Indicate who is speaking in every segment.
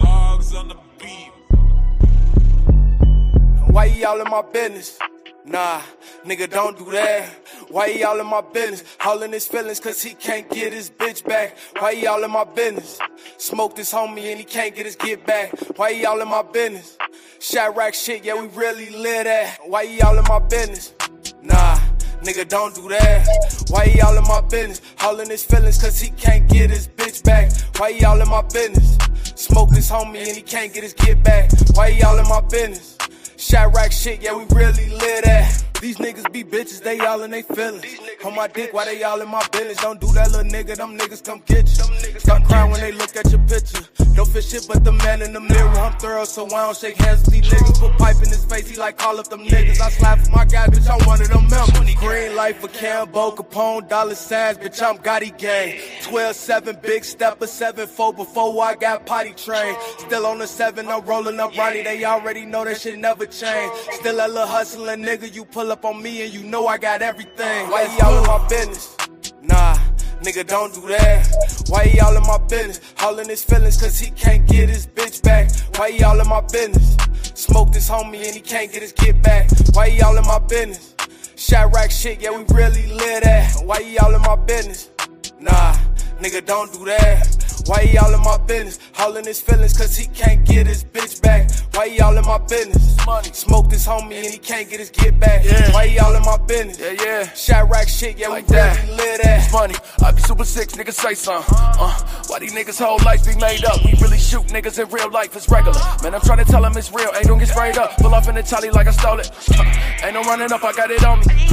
Speaker 1: Logs on the beat.
Speaker 2: Why y'all in my business? Nah, nigga, don't do that. Why y'all in my business? Howling his feelings cause he can't get his bitch back. Why y'all in my business? Smoke this homie and he can't get his get back. Why y'all in my business? Chirac shit, yeah, we really lit at. Why y'all in my business? Nah, nigga, don't do that. Why y'all in my business? Howling his feelings cause he can't get his bitch back. Why y'all in my business? Smoke this homie and he can't get his get back. Why y'all in my business? Chirac shit, yeah, we really lit at. These niggas be bitches, they all in they feelings. On my dick, why they all in my business? Don't do that, little nigga, them niggas come get you. Stop crying when they look at your picture. Don't feel shit but the man in the mirror. I'm thorough, so I don't shake hands with these niggas. Put pipe in his face, he like call up them niggas. I slap for my guy, bitch, I'm one of them members. Green light for Cambo, Capone, dollar signs, bitch, I'm Gotti gang. 12-7, big stepper, 7-4 before I got potty trained. Still on the 7, I'm rolling up Ronnie, they already know that shit never changed. Still that little hustling nigga, you pull up on me and you know I got everything. Why y'all in my business? Nah, nigga, don't do that. Why y'all in my business? Howling his feelings cause he can't get his bitch back. Why y'all in my business? Smoke this homie and he can't get his get back. Why y'all in my business? Chirac shit, yeah, we really lit at. Why y'all in my business? Nah, nigga, don't do that. Why y'all in my business? Howling his feelings cause he can't get his bitch back. Why y'all in my business? Smoke this homie and he can't get his get back. Yeah. Why y'all in my business? Yeah. Chirac shit, yeah, like we really lit at.
Speaker 3: It's funny, I be super sick, niggas say something. Why these niggas whole life be made up? We really shoot niggas in real life, it's regular. Man, I'm trying to tell them it's real, ain't gon' get sprayed up. Pull off in the tally like I stole it. Ain't no running up, I got it on me.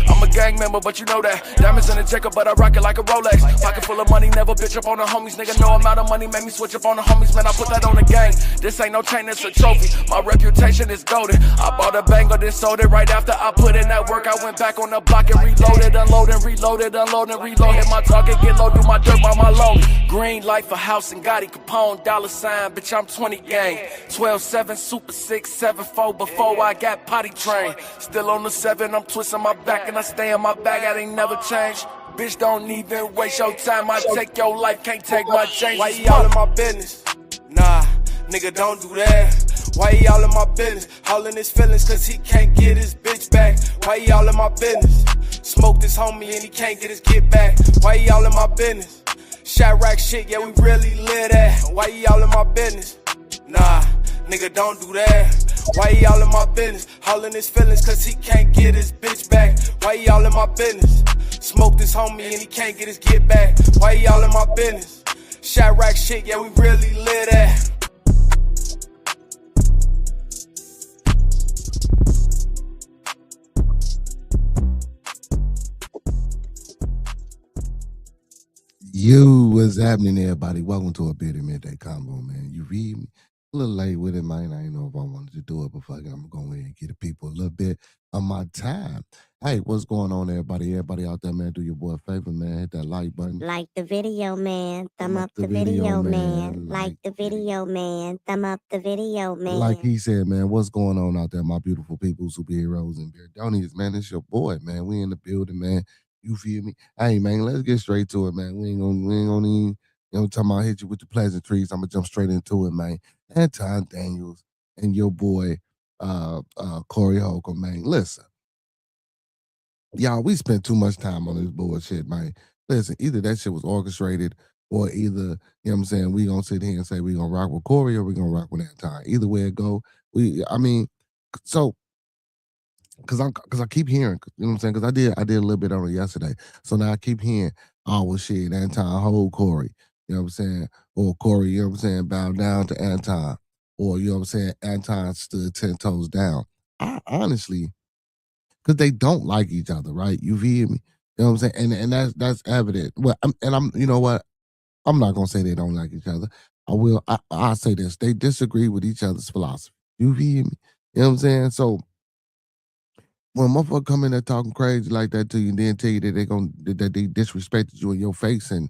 Speaker 3: I'm a gang member, but you know that. Diamonds in the Jacob, but I rock it like a Rolex. Pocket full of money, never bitch up on the homies. Nigga know I'm out of money, make me switch up on the homies. Man, I put that on the gang. This ain't no chain, it's a trophy. My reputation is golden. I bought a banger, then sold it right after I put in that work. I went back on the block and reloaded, unloaded, reloaded, unloaded, reloaded. My target get low, do my dirt by my load. Green light for house and Gotti, Capone, dollar sign, bitch, I'm 20 gang. 12-7, super 6-7-4 before I got potty trained. Still on the 7, I'm twisting my back and I stay in my bag, I ain't never changed. Bitch, don't even waste your time, I take your life, can't take my change.
Speaker 2: Why y'all in my business? Nah, nigga, don't do that. Why y'all in my business? Howling his feelings cause he can't get his bitch back. Why y'all in my business? Smoke this homie and he can't get his get back. Why y'all in my business? Chirac shit, yeah, we really lit at. Why y'all in my business? Nah, nigga, don't do that. Why y'all in my business? Howling his feelings cause he can't get his bitch back. Why y'all in my business? Smoke this homie and he can't get his get back. Why y'all in my business? Chirac shit, yeah, we really lit at.
Speaker 4: Yo, what's happening, everybody? Welcome to a bit of Midday Combo, man. You read me? A little late with it, man. I didn't know if I wanted to do it, but fuck it, I'm going to go ahead and give the people a little bit of my time. Hey, what's going on, everybody? Everybody out there, man, do your boy a favor, man. Hit that like button.
Speaker 5: Like the video, man. Thumb up the video, man. Like the video, man. Thumb up the video, man.
Speaker 4: Like he said, man, what's going on out there, my beautiful people, superheroes and beer donies, man? It's your boy, man. We in the building, man. You feel me? Hey, man, let's get straight to it, man. We ain't gonna even, talking about hit you with the pleasantries. I'm gonna jump straight into it, man. Anton Daniels and your boy, Corey Holcomb, man. Listen, y'all, we spent too much time on this bullshit, man. Listen, either that shit was orchestrated or either, you know what I'm saying, we gonna sit here and say we gonna rock with Corey or we gonna rock with Anton. Either way it go, because I keep hearing, you know what I'm saying? Because I did a little bit on it yesterday. So now I keep hearing, oh, well, shit, Anton hold Corey, you know what I'm saying? Or Corey, you know what I'm saying, bow down to Anton. Or, you know what I'm saying, Anton stood 10 toes down. I honestly, because they don't like each other, right? You feel me? You know what I'm saying? And that's evident. Well, you know what? I'm not going to say they don't like each other. I'll say this. They disagree with each other's philosophy. You feel me? You know what I'm saying? So, when motherfucker come in there talking crazy like that to you and then tell you that that they disrespected you in your face and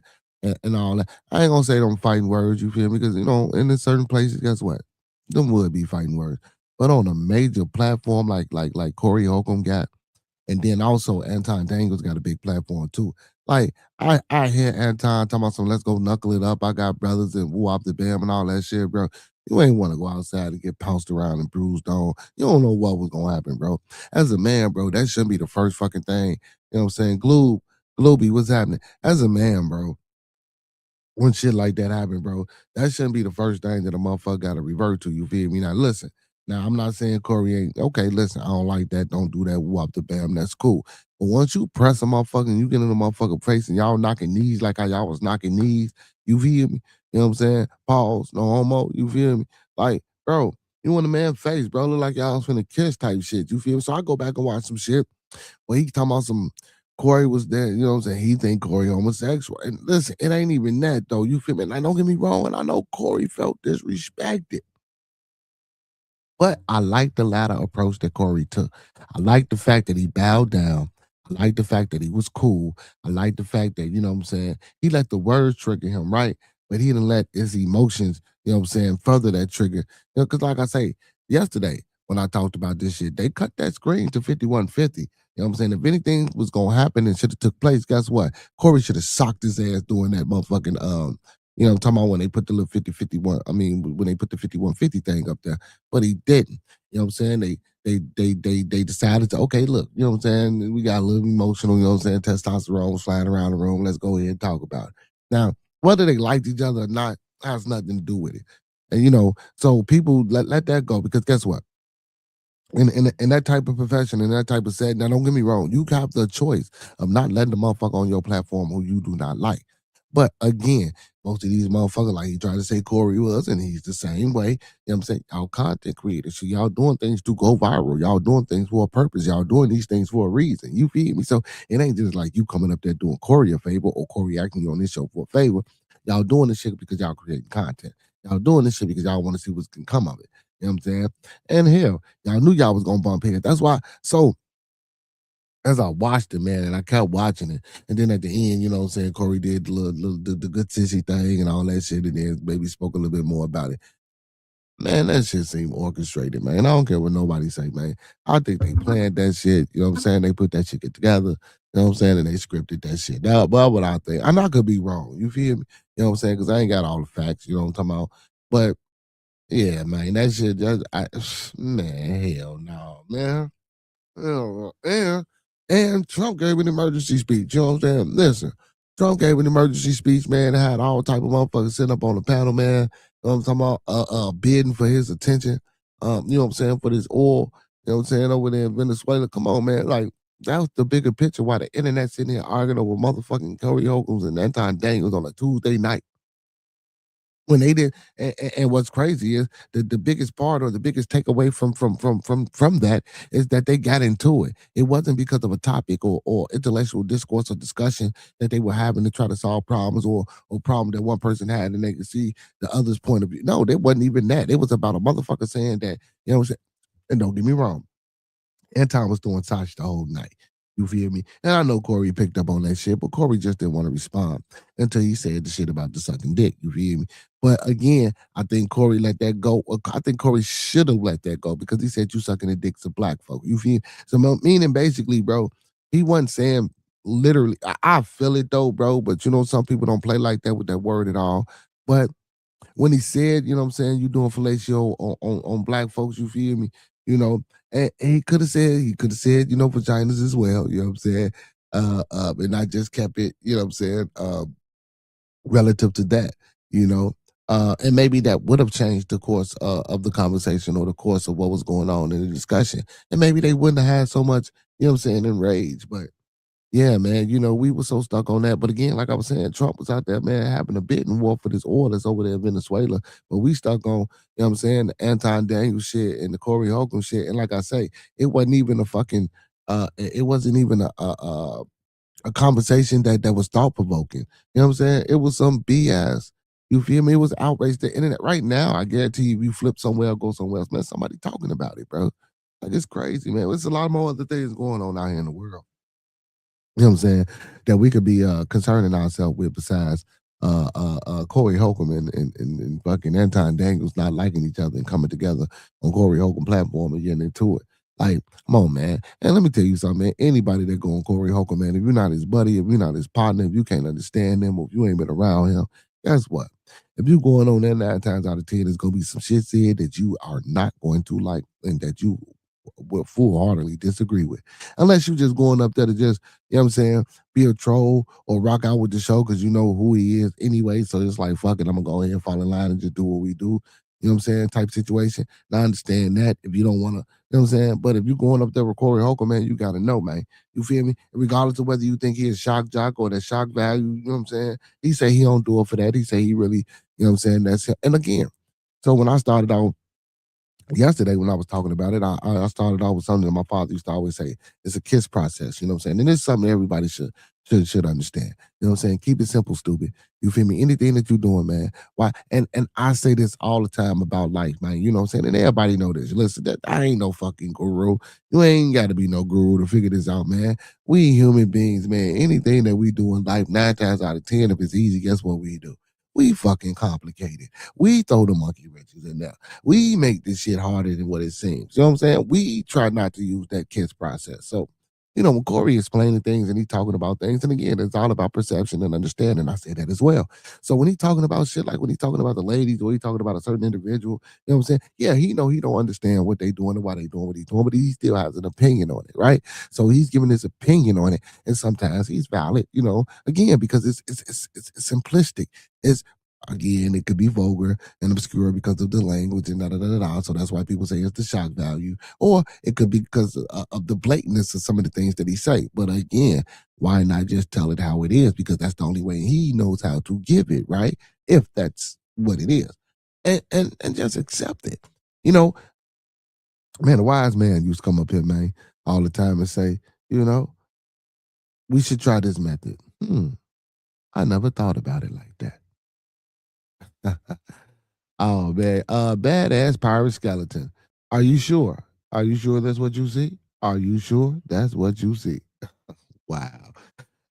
Speaker 4: all that, I ain't gonna say them fighting words, you feel me? Because, in certain places, guess what? Them would be fighting words. But on a major platform like Corey Holcomb got, And then also Anton Daniels got a big platform too. Like I hear Anton talking about some let's go knuckle it up. I got brothers and woo up the bam and all that shit, bro. You ain't want to go outside and get pounced around and bruised on. You don't know what was gonna happen, bro. As a man, bro, that shouldn't be the first fucking thing. You know what I'm saying? Glooby, what's happening? As a man, bro, when shit like that happen, bro, that shouldn't be the first thing that a motherfucker got to revert to. You feel me? Now, listen. Now, I'm not saying Corey ain't okay. Listen, I don't like that. Don't do that. Whoop the bam. That's cool. But once you press a motherfucker and you get in the motherfucker face and y'all knocking knees like how y'all was knocking knees, you feel me? You know what I'm saying? Pause. No homo. You feel me? Like, bro, you in the man face, bro. Look like y'all was finna kiss type shit. You feel me? So I go back and watch some shit where he talking about some Corey was there, you know what I'm saying? He think Corey homosexual. And listen, it ain't even that though. You feel me? Like, don't get me wrong, and I know Corey felt disrespected. But I like the latter approach that Corey took. I like the fact that he bowed down. I like the fact that he was cool. I like the fact that, you know what I'm saying, he let the words trigger him, right? But he didn't let his emotions, you know what I'm saying, further that trigger. You know, because like I say, yesterday when I talked about this shit, they cut that screen to 5150. You know what I'm saying? If anything was gonna happen and should have took place, guess what? Corey should have socked his ass doing that motherfucking you know, I'm talking about when they put the little 50-51, I mean, when they put the 5150 thing up there, but he didn't. You know what I'm saying? They decided to, okay, look, you know what I'm saying? We got a little emotional, you know what I'm saying? Testosterone was flying around the room. Let's go ahead and talk about it. Now, whether they liked each other or not has nothing to do with it. And, you know, so people let that go because guess what? In that type of profession, in that type of setting, now don't get me wrong, you have the choice of not letting the motherfucker on your platform who you do not like. But again, most of these motherfuckers, like he tried to say Corey was, and he's the same way. You know what I'm saying? Y'all content creators. So y'all doing things to go viral. Y'all doing things for a purpose. Y'all doing these things for a reason. You feel me? So it ain't just like you coming up there doing Corey a favor or Corey acting on this show for a favor. Y'all doing this shit because y'all creating content. Y'all doing this shit because y'all want to see what can come of it. You know what I'm saying? And hell, y'all knew y'all was gonna bump heads. That's why. So as I watched it, man, and I kept watching it, and then at the end, you know what I'm saying, Corey did the good sissy thing and all that shit, and then maybe spoke a little bit more about it. Man, that shit seemed orchestrated, man. I don't care what nobody say, man. I think they planned that shit. You know what I'm saying? They put that shit together. You know what I'm saying? And they scripted that shit. Now, but what I think, I know I could be wrong. You feel me? You know what I'm saying? Because I ain't got all the facts. You know what I'm talking about? But yeah, man, that shit just, man, hell no, man. And Trump gave an emergency speech. You know what I'm saying? Listen, Trump gave an emergency speech, man. Had all type of motherfuckers sitting up on the panel, man. You know what I'm talking about? Bidding for his attention. You know what I'm saying? For this oil. You know what I'm saying? Over there in Venezuela. Come on, man. Like, that was the bigger picture why the internet sitting here arguing over motherfucking Corey Holcombs and Anton Daniels on a Tuesday night when they did. And what's crazy is the biggest part or the biggest takeaway from that is that they got into it. It wasn't because of a topic or intellectual discourse or discussion that they were having to try to solve problems or problem that one person had and they could see the other's point of view. No, it wasn't even that. It was about a motherfucker saying that, you know what I'm saying? And don't get me wrong, Anton was doing Tosh the whole night. You feel me? And I know Corey picked up on that shit, but Corey just didn't want to respond until he said the shit about the sucking dick. You feel me? But again, I think Corey let that go. I think Corey should have let that go because he said you sucking the dicks of black folk. You feel me? So meaning basically, bro, he wasn't saying literally. I feel it though, bro. But you know, some people don't play like that with that word at all. But when he said, you know what I'm saying, you doing fellatio on black folks, you feel me? You know, and he could have said, you know, vaginas as well, you know what I'm saying? And I just kept it, you know what I'm saying, relative to that, you know. And maybe that would have changed the course of the conversation or the course of what was going on in the discussion. And maybe they wouldn't have had so much, you know what I'm saying, enraged. But yeah, man, you know, we were so stuck on that. But again, like I was saying, Trump was out there, man, having a bidding war for this oil that's over there in Venezuela. But we stuck on, you know what I'm saying, the Anton Daniels shit and the Corey Holcomb shit. And like I say, it wasn't even a fucking, it wasn't even a conversation that was thought provoking. You know what I'm saying? It was some BS. You feel me? It was outrage. The internet right now, I guarantee you, if you flip somewhere or go somewhere else, man, somebody talking about it, bro. Like it's crazy, man. There's a lot more other things going on out here in the world. You know what I'm saying? That we could be concerning ourselves with besides Corey Holcomb and fucking Anton Daniels not liking each other and coming together on Corey Holcomb platform and getting into it. Like, come on, man. And let me tell you something, man. Anybody that go on Corey Holcomb, man, if you're not his buddy, if you're not his partner, if you can't understand him, or if you ain't been around him, guess what? If you going on there 9 times out of 10, there's gonna be some shit said that you are not going to like and that you will full-heartedly disagree with. Unless you just going up there to just, you know what I'm saying, be a troll or rock out with the show because you know who he is anyway. So it's like, fuck it, I'm gonna go ahead and fall in line and just do what we do. You know what I'm saying? Type situation. And I understand that if you don't want to, you know what I'm saying? But if you're going up there with Corey Holcomb, man, you got to know, man. You feel me? Regardless of whether you think he is shock jock or that shock value, you know what I'm saying? He say he don't do it for that. He say he really, you know what I'm saying? That's him. And again, so when I started out yesterday when I was talking about it, I started off with something that my father used to always say. It's a kiss process, you know what I'm saying? And it's something everybody should understand. You know what I'm saying? Keep it simple, stupid. You feel me? Anything that you're doing, man. Why? And I say this all the time about life, man. You know what I'm saying? And everybody know this. Listen, that I ain't no fucking guru. You ain't got to be no guru to figure this out, man. We human beings, man. Anything that we do in life, 9 times out of 10, if it's easy, guess what we do? We fucking complicated. We throw the monkey wrenches in there. We make this shit harder than what it seems. You know what I'm saying? We try not to use that kiss process. So, you know, when Corey explaining things and he talking about things, and again, it's all about perception and understanding. I say that as well. So when he talking about shit, like when he talking about the ladies or he talking about a certain individual, you know what I'm saying? Yeah, he know he don't understand what they doing and why they doing what he's doing, but he still has an opinion on it, right? So he's giving his opinion on it, and sometimes he's valid, you know, again, because it's simplistic. It's again, it could be vulgar and obscure because of the language and da da da da. Da. So that's why people say it's the shock value, or it could be because of the blatantness of some of the things that he say. But again, why not just tell it how it is? Because that's the only way he knows how to give it, right? If that's what it is, and just accept it. You know, man, a wise man used to come up here, man, all the time and say, you know, we should try this method. I never thought about it like that. Oh man, badass pirate skeleton. Are you sure? Are you sure that's what you see? Are you sure that's what you see? Wow.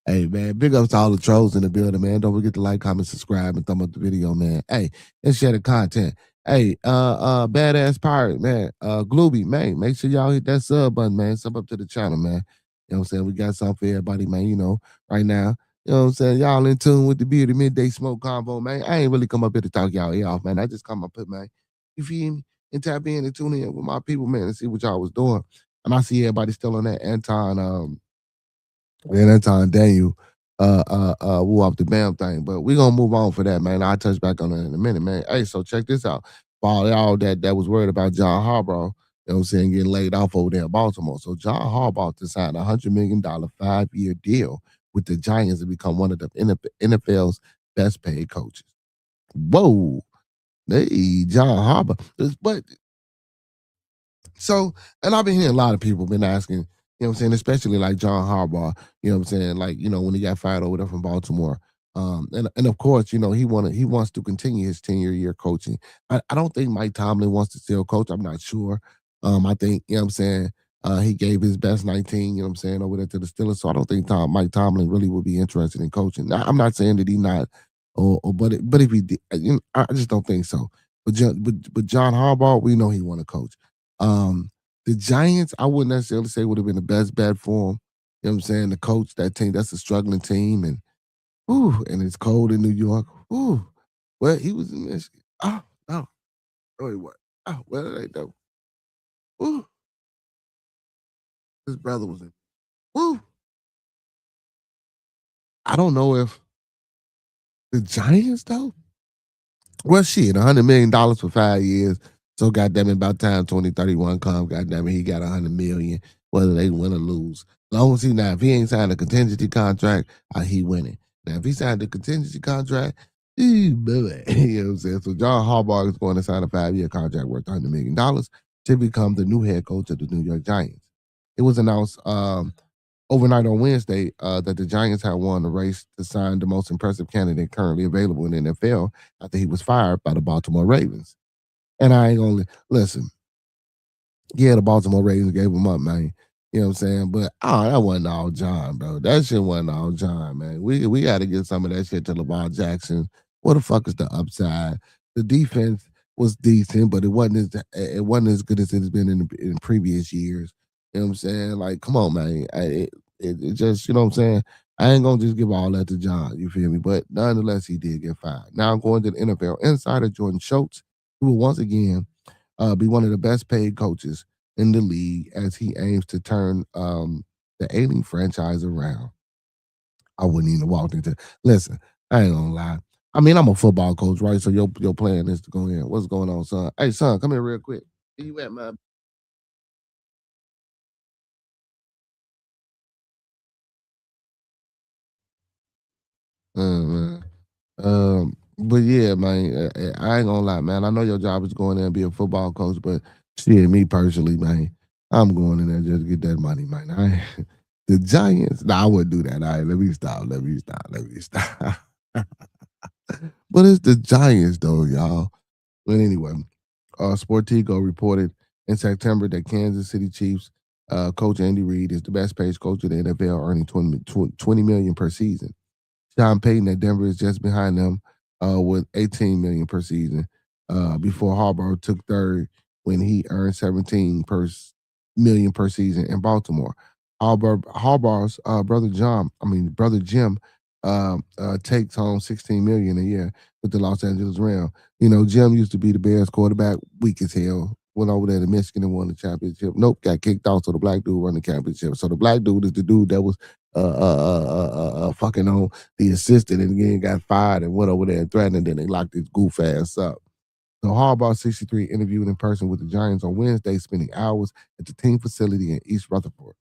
Speaker 4: Hey man, big ups to all the trolls in the building, man. Don't forget to like, comment, subscribe, and thumb up the video, man. Hey, and share the content. Hey, badass pirate, man. Glooby, man. Make sure y'all hit that sub button, man. Sub up to the channel, man. You know what I'm saying? We got something for everybody, man. You know, right now. You know what I'm saying? Y'all in tune with the beauty midday smoke convo, man. I ain't really come up here to talk y'all ear off, man. I just come up here, man. You feel me? And tap in and tune in with my people, man, and see what y'all was doing. And I see everybody still on that Anton Daniel woo off the bam thing. But we're gonna move on for that, man. I'll touch back on it in a minute, man. Hey, so check this out. For all y'all that was worried about John Harbaugh, you know what I'm saying, getting laid off over there in Baltimore. So John Harbaugh to sign a $100 million 5-year deal with the Giants to become one of the NFL's best paid coaches. Whoa. Hey, John Harbaugh. But so, and I've been hearing a lot of people been asking, you know what I'm saying, especially like John Harbaugh, you know what I'm saying, like, you know, when he got fired over there from Baltimore. And of course, you know, he wants to continue his 10-year coaching. I don't think Mike Tomlin wants to still coach. I'm not sure. I think, you know what I'm saying, he gave his best 19, you know what I'm saying, over there to the Steelers. So I don't think Mike Tomlin really would be interested in coaching. Now, I'm not saying that he not, but if he did, you know, I just don't think so. But John Harbaugh, we know he want to coach. The Giants, I wouldn't necessarily say would have been the best bet for him. You know what I'm saying? The coach, that team, that's a struggling team, and it's cold in New York. Ooh, well, he was in Michigan. Oh, no. Oh, he was. Oh, well, they do. Ooh, his brother was in. Ooh, I don't know if the Giants, though. Well, shit, $100 million for 5 years. So goddamn it, about time 2031 come, goddamn it, he got $100 million, whether they win or lose. Long as if he ain't signed a contingency contract, he winning. Now if he signed a contingency contract, baby, you know what I'm saying? So John Harbaugh is going to sign a 5-year contract worth $100 million to become the new head coach of the New York Giants. It was announced overnight on Wednesday that the Giants had won the race to sign the most impressive candidate currently available in the NFL after he was fired by the Baltimore Ravens. And I ain't gonna listen. Yeah, the Baltimore Ravens gave him up, man. You know what I'm saying? But that wasn't all John, bro. That shit wasn't all John, man. We got to get some of that shit to Lamar Jackson. What the fuck is the upside? The defense was decent, but it wasn't as good as it has been in previous years. You know what I'm saying? Like, come on, man. It just, you know what I'm saying? I ain't gonna just give all that to John, you feel me? But nonetheless, he did get fired. Now I'm going to the NFL insider, Jordan Schultz, who will once again be one of the best paid coaches in the league as he aims to turn the ailing franchise around. I wouldn't even walk into. Listen, I ain't gonna lie. I mean, I'm a football coach, right? So your plan is to go in. What's going on, son? Hey, son, come here real quick. Where you at, man? Man. But yeah, man, I ain't gonna lie, man. I know your job is going there and be a football coach, but shit, me personally, man, I'm going in there just to get that money, man. The Giants, nah, I wouldn't do that. All right, let me stop. Let me stop. But it's the Giants, though, y'all. But anyway, Sportico reported in September that Kansas City Chiefs coach Andy Reid is the best paid coach in the NFL, earning 20 million per season. Sean Payton at Denver is just behind them with 18 million per season. Before Harbaugh took third when he earned 17 million per season in Baltimore. Harbaugh's brother Jim, takes home 16 million a year with the Los Angeles Rams. You know, Jim used to be the Bears quarterback, weak as hell. Went over there to Michigan and won the championship. Nope, got kicked out. So the black dude won the championship. So the black dude is the dude that was fucking on the assistant and again got fired and went over there and threatened, and then they locked his goof ass up. So Harbaugh, 63, interviewed in person with the Giants on Wednesday, spending hours at the team facility in East Rutherford,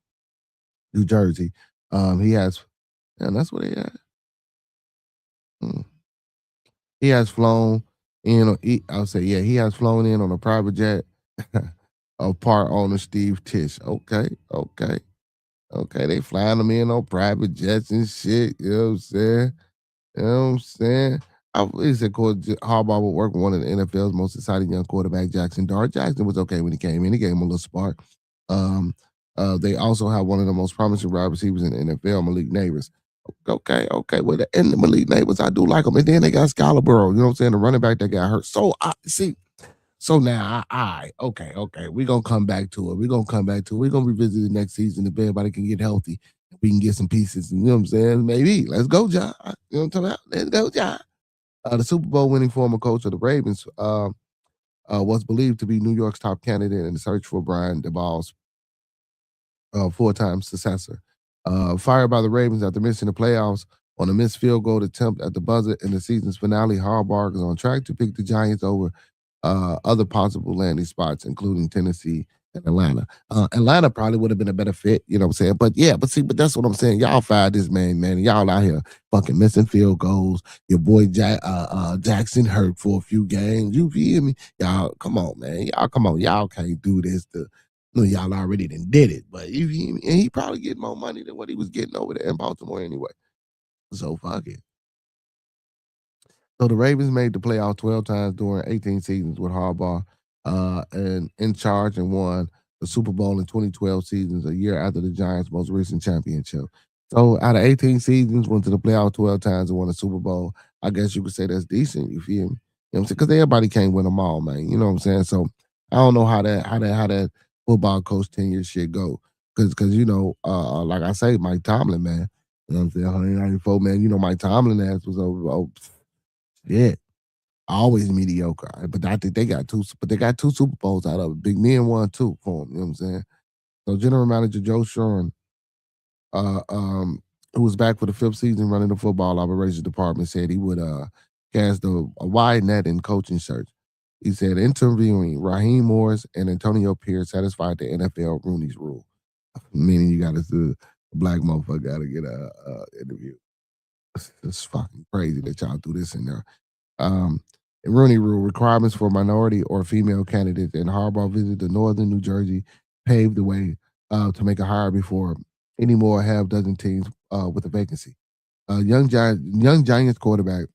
Speaker 4: New Jersey. He has, and that's what he had. Hmm. He has flown in. I'll say, yeah, he has flown in on a private jet of part owner Steve Tisch. Okay. They flying them in on private jets and shit. You know what I'm saying? You know what I'm saying? He said Harbaugh would work with one of the NFL's most exciting young quarterback, Jackson Dart. Jackson was okay when he came in. He gave him a little spark. They also have one of the most promising wide receivers in the NFL, Malik Neighbors. Okay. Well, and the Malik Neighbors, I do like him. And then they got Scalabro, you know what I'm saying? The running back that got hurt. So I see. So now, okay. We're gonna come back to it. We're gonna revisit it next season if everybody can get healthy. We can get some pieces. You know what I'm saying? Maybe. Let's go, John. You know what I'm talking about? Let's go, John. The Super Bowl winning former coach of the Ravens was believed to be New York's top candidate in the search for Brian DeBall's full-time successor. Fired by the Ravens after missing the playoffs on a missed field goal attempt at the buzzer in the season's finale, Harbaugh is on track to pick the Giants over other possible landing spots, including Tennessee and Atlanta. Atlanta probably would have been a better fit, you know what I'm saying? But that's what I'm saying. Y'all fired this man. Y'all out here fucking missing field goals. Your boy Jackson hurt for a few games. You feel me? Y'all, come on, man. Y'all can't do this to. No, y'all already did it, but you feel me? And he probably get more money than what he was getting over there in Baltimore anyway. So fuck it. So the Ravens made the playoff 12 times during 18 seasons with Harbaugh and in charge and won the Super Bowl in 2012 seasons, a year after the Giants' most recent championship. So out of 18 seasons, went to the playoff 12 times and won a Super Bowl. I guess you could say that's decent. You feel me? You know what I'm saying? Because everybody can't win them all, man. You know what I'm saying? So I don't know how that football coach tenure shit go. Because you know, like I say, Mike Tomlin, man. You know what I'm saying? 194, man. You know, Mike Tomlin ass was over. Yeah, always mediocre. But I think they got two. But they got two Super Bowls out of it. Big Men won two for them. You know what I'm saying? So General Manager Joe Shuren, uh, um, who was back for the fifth season running the football operations department, said he would cast a wide net in coaching search. He said interviewing Raheem Morris and Antonio Pierce satisfied the NFL Rooney's rule, meaning you got to a black motherfucker got to get a interview. It's fucking crazy that y'all do this in there. Um, Rooney Rule requirements for minority or female candidates, and Harbaugh visited the northern New Jersey, paved the way to make a hire before any more half dozen teams with a vacancy. Young Giants quarterback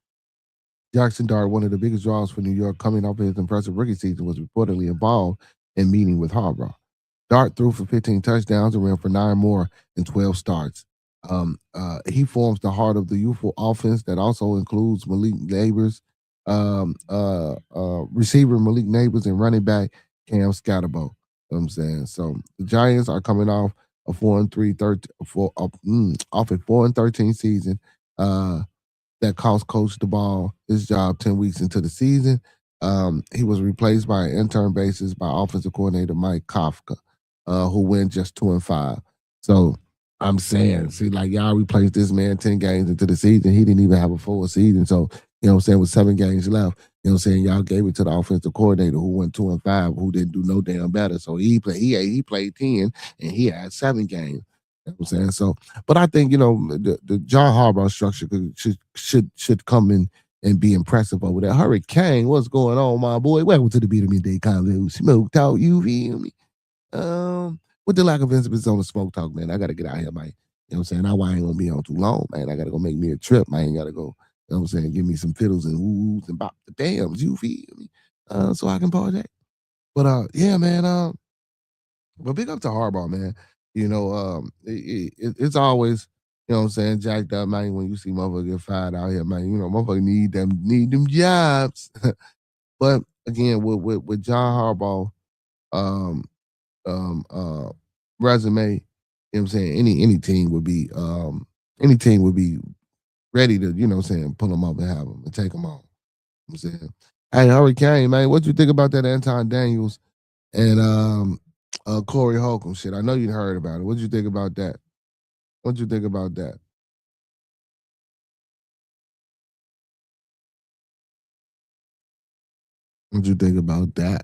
Speaker 4: Jackson Dart, one of the biggest draws for New York, coming off his impressive rookie season, was reportedly involved in meeting with Harbaugh. Dart threw for 15 touchdowns and ran for 9 more in 12 starts. He forms the heart of the youthful offense that also includes Malik Neighbors, receiver Malik Neighbors, and running back Cam Scatterbo. You know what I'm saying? So the Giants are coming off a 4-3 13 off a 4-13 season. Uh that cost Coach the ball his job 10 weeks into the season. He was replaced by an intern basis by offensive coordinator Mike Kafka, who went just 2-5. So I'm saying, see, like y'all replaced this man 10 games into the season. He didn't even have a full season. So, you know what I'm saying, with 7 games left, you know what I'm saying, y'all gave it to the offensive coordinator who went 2-5, who didn't do no damn better. So he played 10 and he had 7 games. You know what I'm saying? So but I think the John Harbaugh structure should come in and be impressive over there. Hurricane, what's going on, my boy? Welcome to the Beat of Midday Comedy Smoke Talk. You feel me? With the lack of emphasis on the smoke talk, man, I gotta get out here, man. You know what I'm saying? Now I ain't gonna be on too long, man. I gotta go make me a trip, man. I ain't gotta go, you know what I'm saying, give me some fiddles and woos and bop the dams, you feel me? So I can party. But yeah, man, but big up to Harbaugh, man. It's always, you know what I'm saying, jacked up, man, when you see motherfuckers get fired out here, man. You know, motherfuckers need them jobs. But again, with John Harbaugh um resume, you know what I'm saying, any team would be ready to, you know what I'm saying, pull them up and have them and take them on. You know what I'm saying. Hey, Hurricane, man, what you think about that Anton Daniels and Corey Holcomb shit? I know you'd heard about it. What'd you think about that? What'd you think about that? What'd you think about that?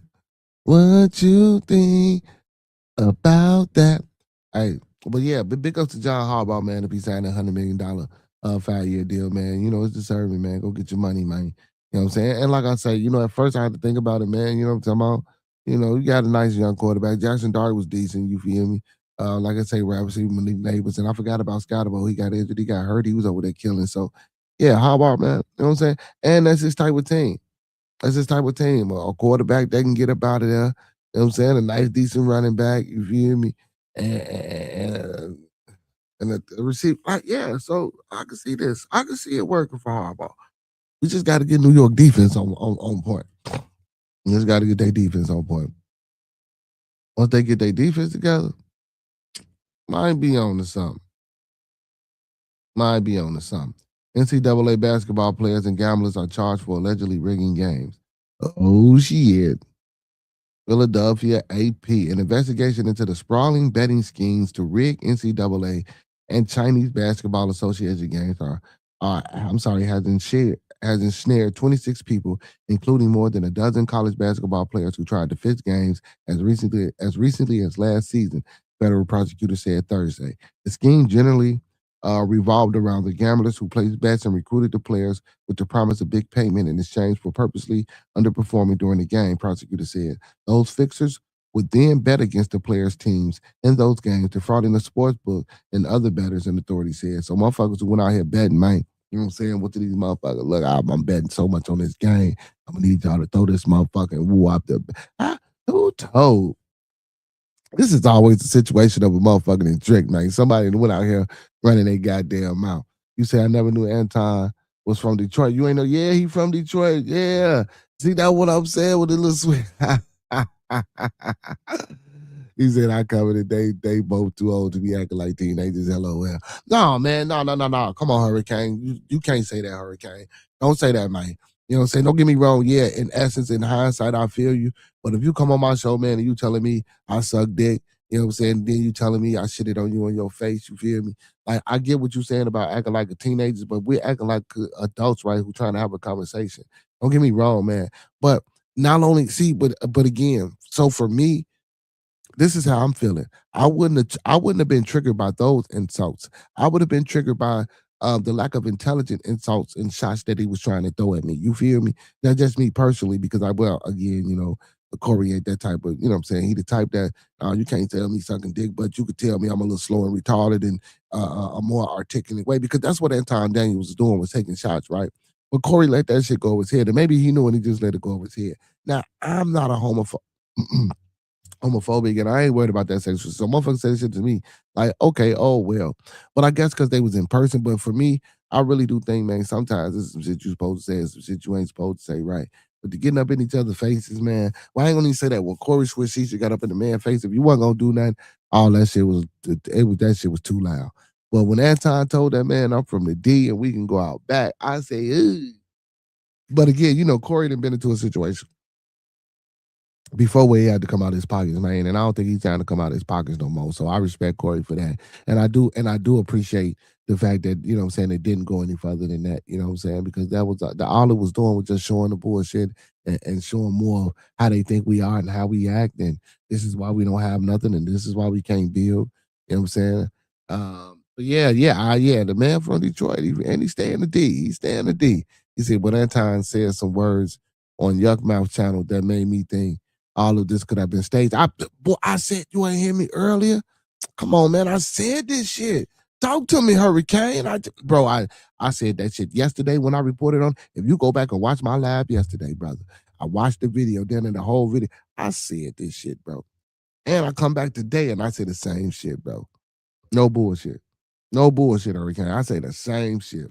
Speaker 4: What you think about that? Hey, but yeah, big ups to John Harbaugh, man, if he signed $100 million 5-year deal, man. You know, it's deserving, man. Go get your money, man. You know what I'm saying? And like I say, at first I had to think about it, man. You know what I'm talking about? You got a nice young quarterback. Jackson Dart was decent, you feel me? Like I say, right receiver Malik Neighbors. And I forgot about Scotabo. He got injured, he got hurt, he was over there killing. So yeah, Harbaugh, man. You know what I'm saying? And that's his type of team. That's his type of team. A quarterback that can get up out of there. You know what I'm saying? A nice, decent running back. You feel me? And a receiver. Like, yeah, so I can see this. I can see it working for Harbaugh. We just got to get New York defense on point. We just got to get their defense on point. Once they get their defense together, might be on to something. Might be on to something. NCAA basketball players and gamblers are charged for allegedly rigging games. Oh, shit. Philadelphia AP, an investigation into the sprawling betting schemes to rig NCAA and Chinese Basketball Association games has ensnared 26 people, including more than a dozen college basketball players who tried to fix games as recently as last season. Federal prosecutors said Thursday. The scheme generally revolved around the gamblers who placed bets and recruited the players with the promise of big payment in exchange for purposely underperforming during the game, prosecutors said. Those fixers would then bet against the players' teams in those games, defrauding the sports book and other bettors, and authorities said. So motherfuckers who went out here betting, man, you know what I'm saying? What to these motherfuckers? Look, I'm betting so much on this game. I'm gonna need y'all to throw this motherfucking woo out there. Who told? This is always a situation of a motherfucking trick, man. Somebody went out here running their goddamn mouth. You say I never knew Anton was from Detroit. You ain't know, yeah, he from Detroit. Yeah. See that what I'm saying with a little sweet. He said I covered it. They both too old to be acting like teenagers. LOL. No, man. No. Come on, Hurricane. You can't say that, Hurricane. Don't say that, man. You know what I'm saying? Don't get me wrong. Yeah, in essence, in hindsight, I feel you. But if you come on my show, man, and you telling me I suck dick, you know what I'm saying? Then you telling me I shitted on you on your face, you feel me? Like, I get what you're saying about acting like a teenager, but we're acting like adults, right, who trying to have a conversation. Don't get me wrong, man. But not only, see, but again, so for me, this is how I'm feeling. I wouldn't have been triggered by those insults. I would have been triggered by the lack of intelligent insults and shots that he was trying to throw at me. You feel me? That's just me personally, because again, Corey ain't that type of, what I'm saying? He the type that you can't tell me sucking dick, but you could tell me I'm a little slow and retarded and a more articulate way, because that's what Anton Daniels was doing, was taking shots, right? But Corey let that shit go over his head, and maybe he knew and he just let it go over his head. Now, I'm not a homophobic, and I ain't worried about that sexual. So motherfuckers say shit to me like, okay, oh well. But I guess because they was in person. But for me, I really do think, man, sometimes this is some shit you supposed to say and some shit you ain't supposed to say, right? But to getting up in each other's faces, man. Well, I ain't gonna even say that. When Corey switched seats, got up in the man's face. If you wasn't gonna do nothing, all that shit was that shit was too loud. But when Anton told that man, I'm from the D and we can go out back, I say, ugh. But again, Corey done been into a situation before where he had to come out of his pockets, man. And I don't think he's trying to come out of his pockets no more. So I respect Corey for that. And I do appreciate the fact that, what I'm saying, it didn't go any further than that, what I'm saying? Because that was all it was doing was just showing the bullshit and showing more of how they think we are and how we act. And this is why we don't have nothing and this is why we can't build. You know what I'm saying? But yeah, the man from Detroit, and he stay in the D. He stay in the D. He said, but that time said some words on Yuck Mouth channel that made me think all of this could have been staged. I said you ain't hear me earlier. Come on, man. I said this shit. Talk to me, Hurricane. I said that shit yesterday when I reported on. If you go back and watch my live yesterday, brother, I watched the video, then in the whole video, I said this shit, bro. And I come back today and I say the same shit, bro. No bullshit. No bullshit, Hurricane. I say the same shit.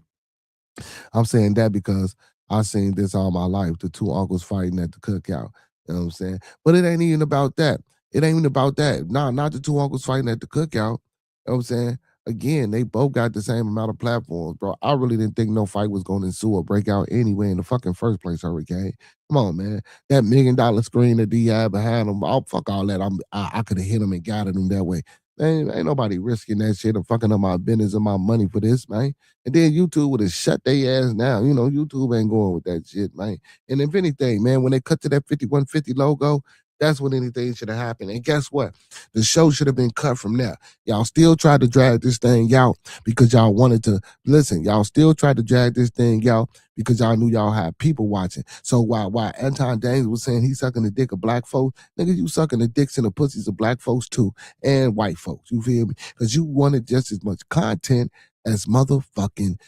Speaker 4: I'm saying that because I've seen this all my life. The two uncles fighting at the cookout. You know what I'm saying? But it ain't even about that. It ain't even about that. Nah, not the two uncles fighting at the cookout. You know what I'm saying? Again, they both got the same amount of platforms, bro. I really didn't think no fight was going to ensue or break out anyway in the fucking first place, Hurricane. Come on, man. That $1 million screen that D had behind him, oh, fuck all that. I could have hit him and guided him that way. Ain't nobody risking that shit and fucking up my business and my money for this, man. And then YouTube would have shut their ass down. YouTube ain't going with that shit, man. And if anything, man, when they cut to that 5150 logo, that's when anything should have happened. And guess what? The show should have been cut from there. Y'all still tried to drag this thing out because y'all wanted to listen. Y'all still tried to drag this thing out because y'all knew y'all had people watching. So while Anton Daniels was saying he's sucking the dick of black folks, nigga, you sucking the dicks and the pussies of black folks too, and white folks. You feel me? Because you wanted just as much content as motherfucking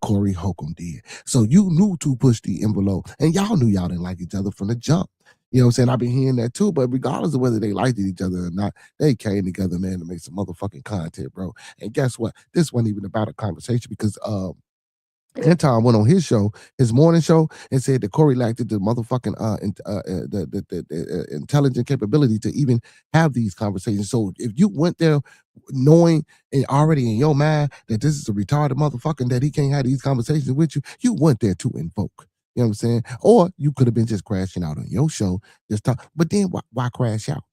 Speaker 4: Corey Holcomb did. So you knew to push the envelope, and y'all knew y'all didn't like each other from the jump. You know what I'm saying? I've been hearing that too, but regardless of whether they liked each other or not, they came together, man, to make some motherfucking content, bro. And guess what? This wasn't even about a conversation because Anton went on his show, his morning show, and said that Corey lacked the motherfucking the intelligent capability to even have these conversations. So if you went there knowing and already in your mind that this is a retarded motherfucker that he can't have these conversations with you, you went there to invoke. You know what I'm saying? Or you could have been just crashing out on your show, just talk. But then why crash out?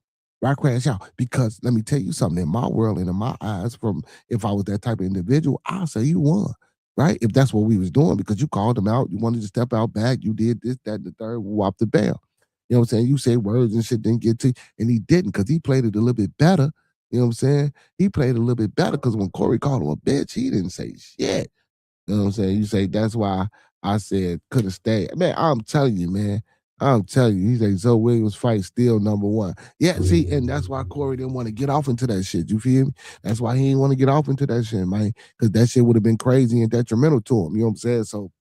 Speaker 4: Why crash out? Because let me tell you something. In my world and in my eyes, from if I was that type of individual, I'll say you won. Right? If that's what we was doing, because you called him out, you wanted to step out back, you did this, that, and the third, whop the bell. You know what I'm saying? You say words and shit didn't get to you, and he didn't because he played it a little bit better. You know what I'm saying? He played it a little bit better because when Corey called him a bitch, he didn't say shit. You know what I'm saying? You say that's why I said could have stayed. Man, I'm telling you, man. I'm telling you, he said Zoe Williams fight still number one. Yeah, see, and that's why Corey didn't want to get off into that shit. You feel me? That's why he didn't want to get off into that shit, man. Because that shit would have been crazy and detrimental to him. You know what I'm saying? So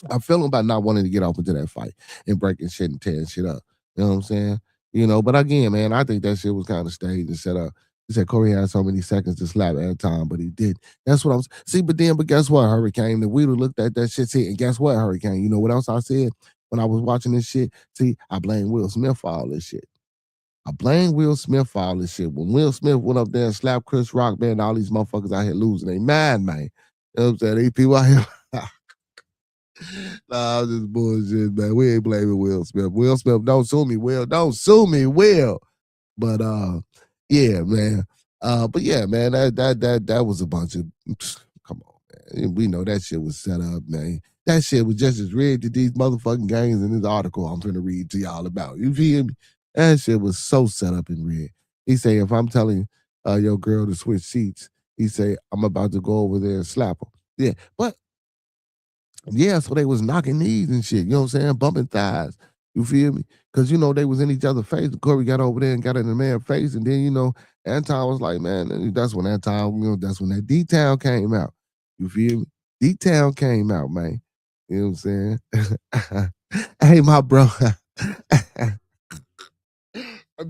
Speaker 4: I feel him about not wanting to get off into that fight and breaking shit and tearing shit up. You know what I'm saying? But again, man, I think that shit was kind of staged and set up. He said Corey had so many seconds to slap at a time, but he did. That's what I'm see. But guess what, Hurricane? If we would have looked at that shit, see, and guess what, Hurricane? You know what else I said when I was watching this shit? See, I blame Will Smith for all this shit. I blame Will Smith for all this shit. When Will Smith went up there and slapped Chris Rock, man, all these motherfuckers out here losing they mind, man. You know what I'm saying? These people out here. Nah, I'm just bullshit, man. We ain't blaming Will Smith. Will Smith, don't sue me, Will. Don't sue me, Will. But yeah, man. But yeah, man, that was a bunch of come on, man. We know that shit was set up, man. That shit was just as rigged to these motherfucking games in this article I'm finna read to y'all about. You feel me? That shit was so set up and rigged. He say, if I'm telling your girl to switch seats, he say, I'm about to go over there and slap her. Yeah, but yeah, so they was knocking knees and shit, you know what I'm saying? Bumping thighs. You feel me? Because, they was in each other's face. Corey got over there and got in the man's face. And then, Anton was like, man, that's when Anton, that's when that D-Town came out. You feel me? D-Town came out, man. You know what I'm saying? Hey, my bro.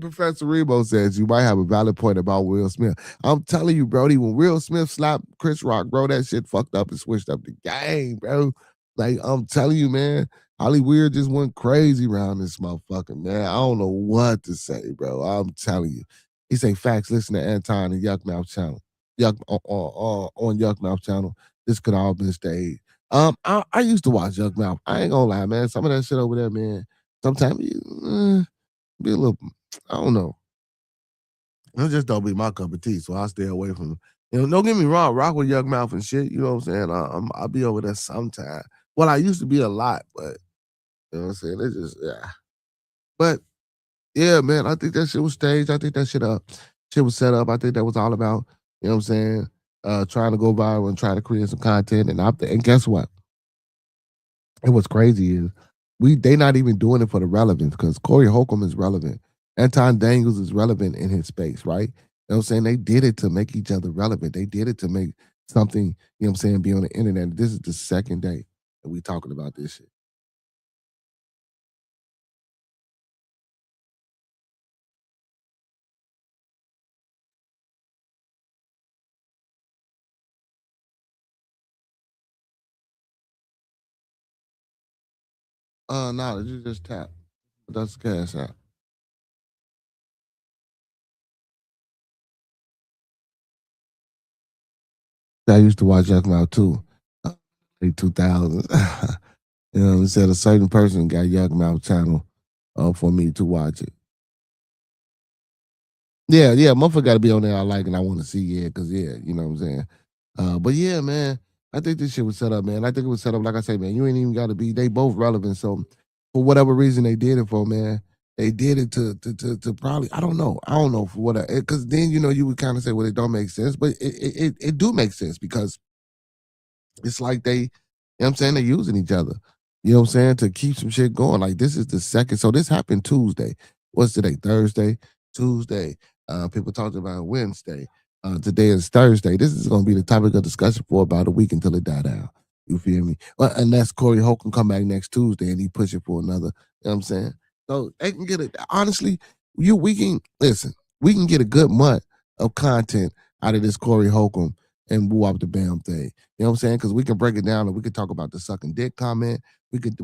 Speaker 4: Professor Rebo says you might have a valid point about Will Smith. I'm telling you, Brody, when Will Smith slapped Chris Rock, bro, that shit fucked up and switched up the game, bro. Like, I'm telling you, man, Holly Weird just went crazy around this motherfucker, man. I don't know what to say, bro. I'm telling you. He say facts. Listen to Anton and Yuck Mouth channel. Yuck on Yuck Mouth channel. This could all been staged. I used to watch Yuck Mouth. I ain't gonna lie, man. Some of that shit over there, man. Sometimes be a little. I don't know. It just don't be my cup of tea, so I stay away from it. Don't get me wrong, rock with Yuck Mouth and shit. You know what I'm saying? I'll be over there sometime. Well, I used to be a lot, but you know what I'm saying? It's just yeah. But yeah, man, I think that shit was staged. I think that shit was set up. I think that was all about, you know what I'm saying, trying to go viral and trying to create some content. And guess what? And what's crazy is they not even doing it for the relevance because Corey Holcomb is relevant. Anton Daniels is relevant in his space, right? You know what I'm saying? They did it to make each other relevant. They did it to make something, you know what I'm saying, be on the internet. This is the second day that we talking about this shit. No, you just tap. That's cash out. I used to watch Yuck Mouth too. Late 2000s. You know, it said a certain person got Yuck Mouth channel for me to watch it. Yeah, yeah, motherfucker got to be on there. I like and I want to see. Yeah, because yeah, you know what I'm saying. But yeah, man, I think this shit was set up, man. I think it was set up. Like I say, man, you ain't even got to be. They both relevant. So for whatever reason they did it for, man, they did it to probably. I don't know for what. Because then you would kind of say, well, it don't make sense, but it do make sense because it's like they, you know what I'm saying, they're using each other. You know what I'm saying? To keep some shit going. Like this is the second. So this happened Tuesday. What's today? Thursday, Tuesday. People talked about Wednesday. Today is Thursday. This is gonna be the topic of discussion for about a week until it die down. You feel me? Well, unless Corey Holcomb come back next Tuesday and he push it for another, you know what I'm saying? So they can get it. Honestly, we can listen, we can get a good month of content out of this Corey Holcomb and woo up the bam thing. You know what I'm saying? Because we can break it down and we could talk about the sucking dick comment. We could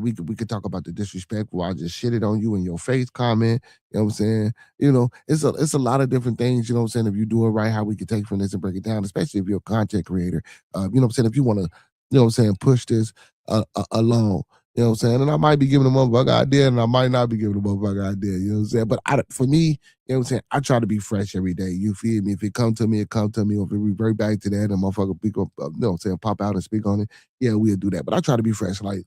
Speaker 4: talk about the disrespectful. I just shitted on you in your face comment. You know what I'm saying? It's a lot of different things. You know what I'm saying? If you do it right, how we can take from this and break it down, especially if you're a content creator. You know what I'm saying? If you want to, you know what I'm saying, push this along. You know what I'm saying? And I might be giving a motherfucker idea, and I might not be giving a motherfucker idea. You know what I'm saying? But for me, you know what I'm saying, I try to be fresh every day. You feel me? If it come to me, it come to me. Or if it revert back to that, and motherfucker you know what I'm saying, pop out and speak on it, yeah, we'll do that. But I try to be fresh. Like,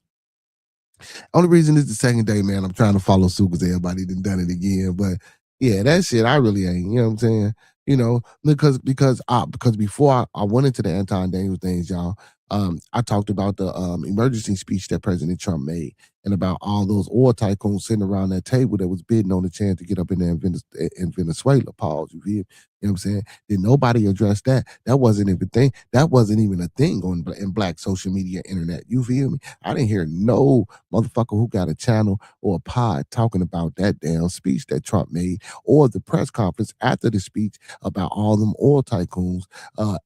Speaker 4: only reason is the second day, man. I'm trying to follow suit because everybody done it again. But yeah, that shit, I really ain't. You know what I'm saying? Because before I went into the Anton Daniels things, y'all, I talked about the emergency speech that President Trump made and about all those oil tycoons sitting around that table that was bidding on the chance to get up in there in Venezuela. Pause. You feel? You know what I'm saying? Did nobody address that? That wasn't even a thing. That wasn't even a thing in black social media internet. You feel me? I didn't hear no motherfucker who got a channel or a pod talking about that damn speech that Trump made or the press conference after the speech about all them oil tycoons,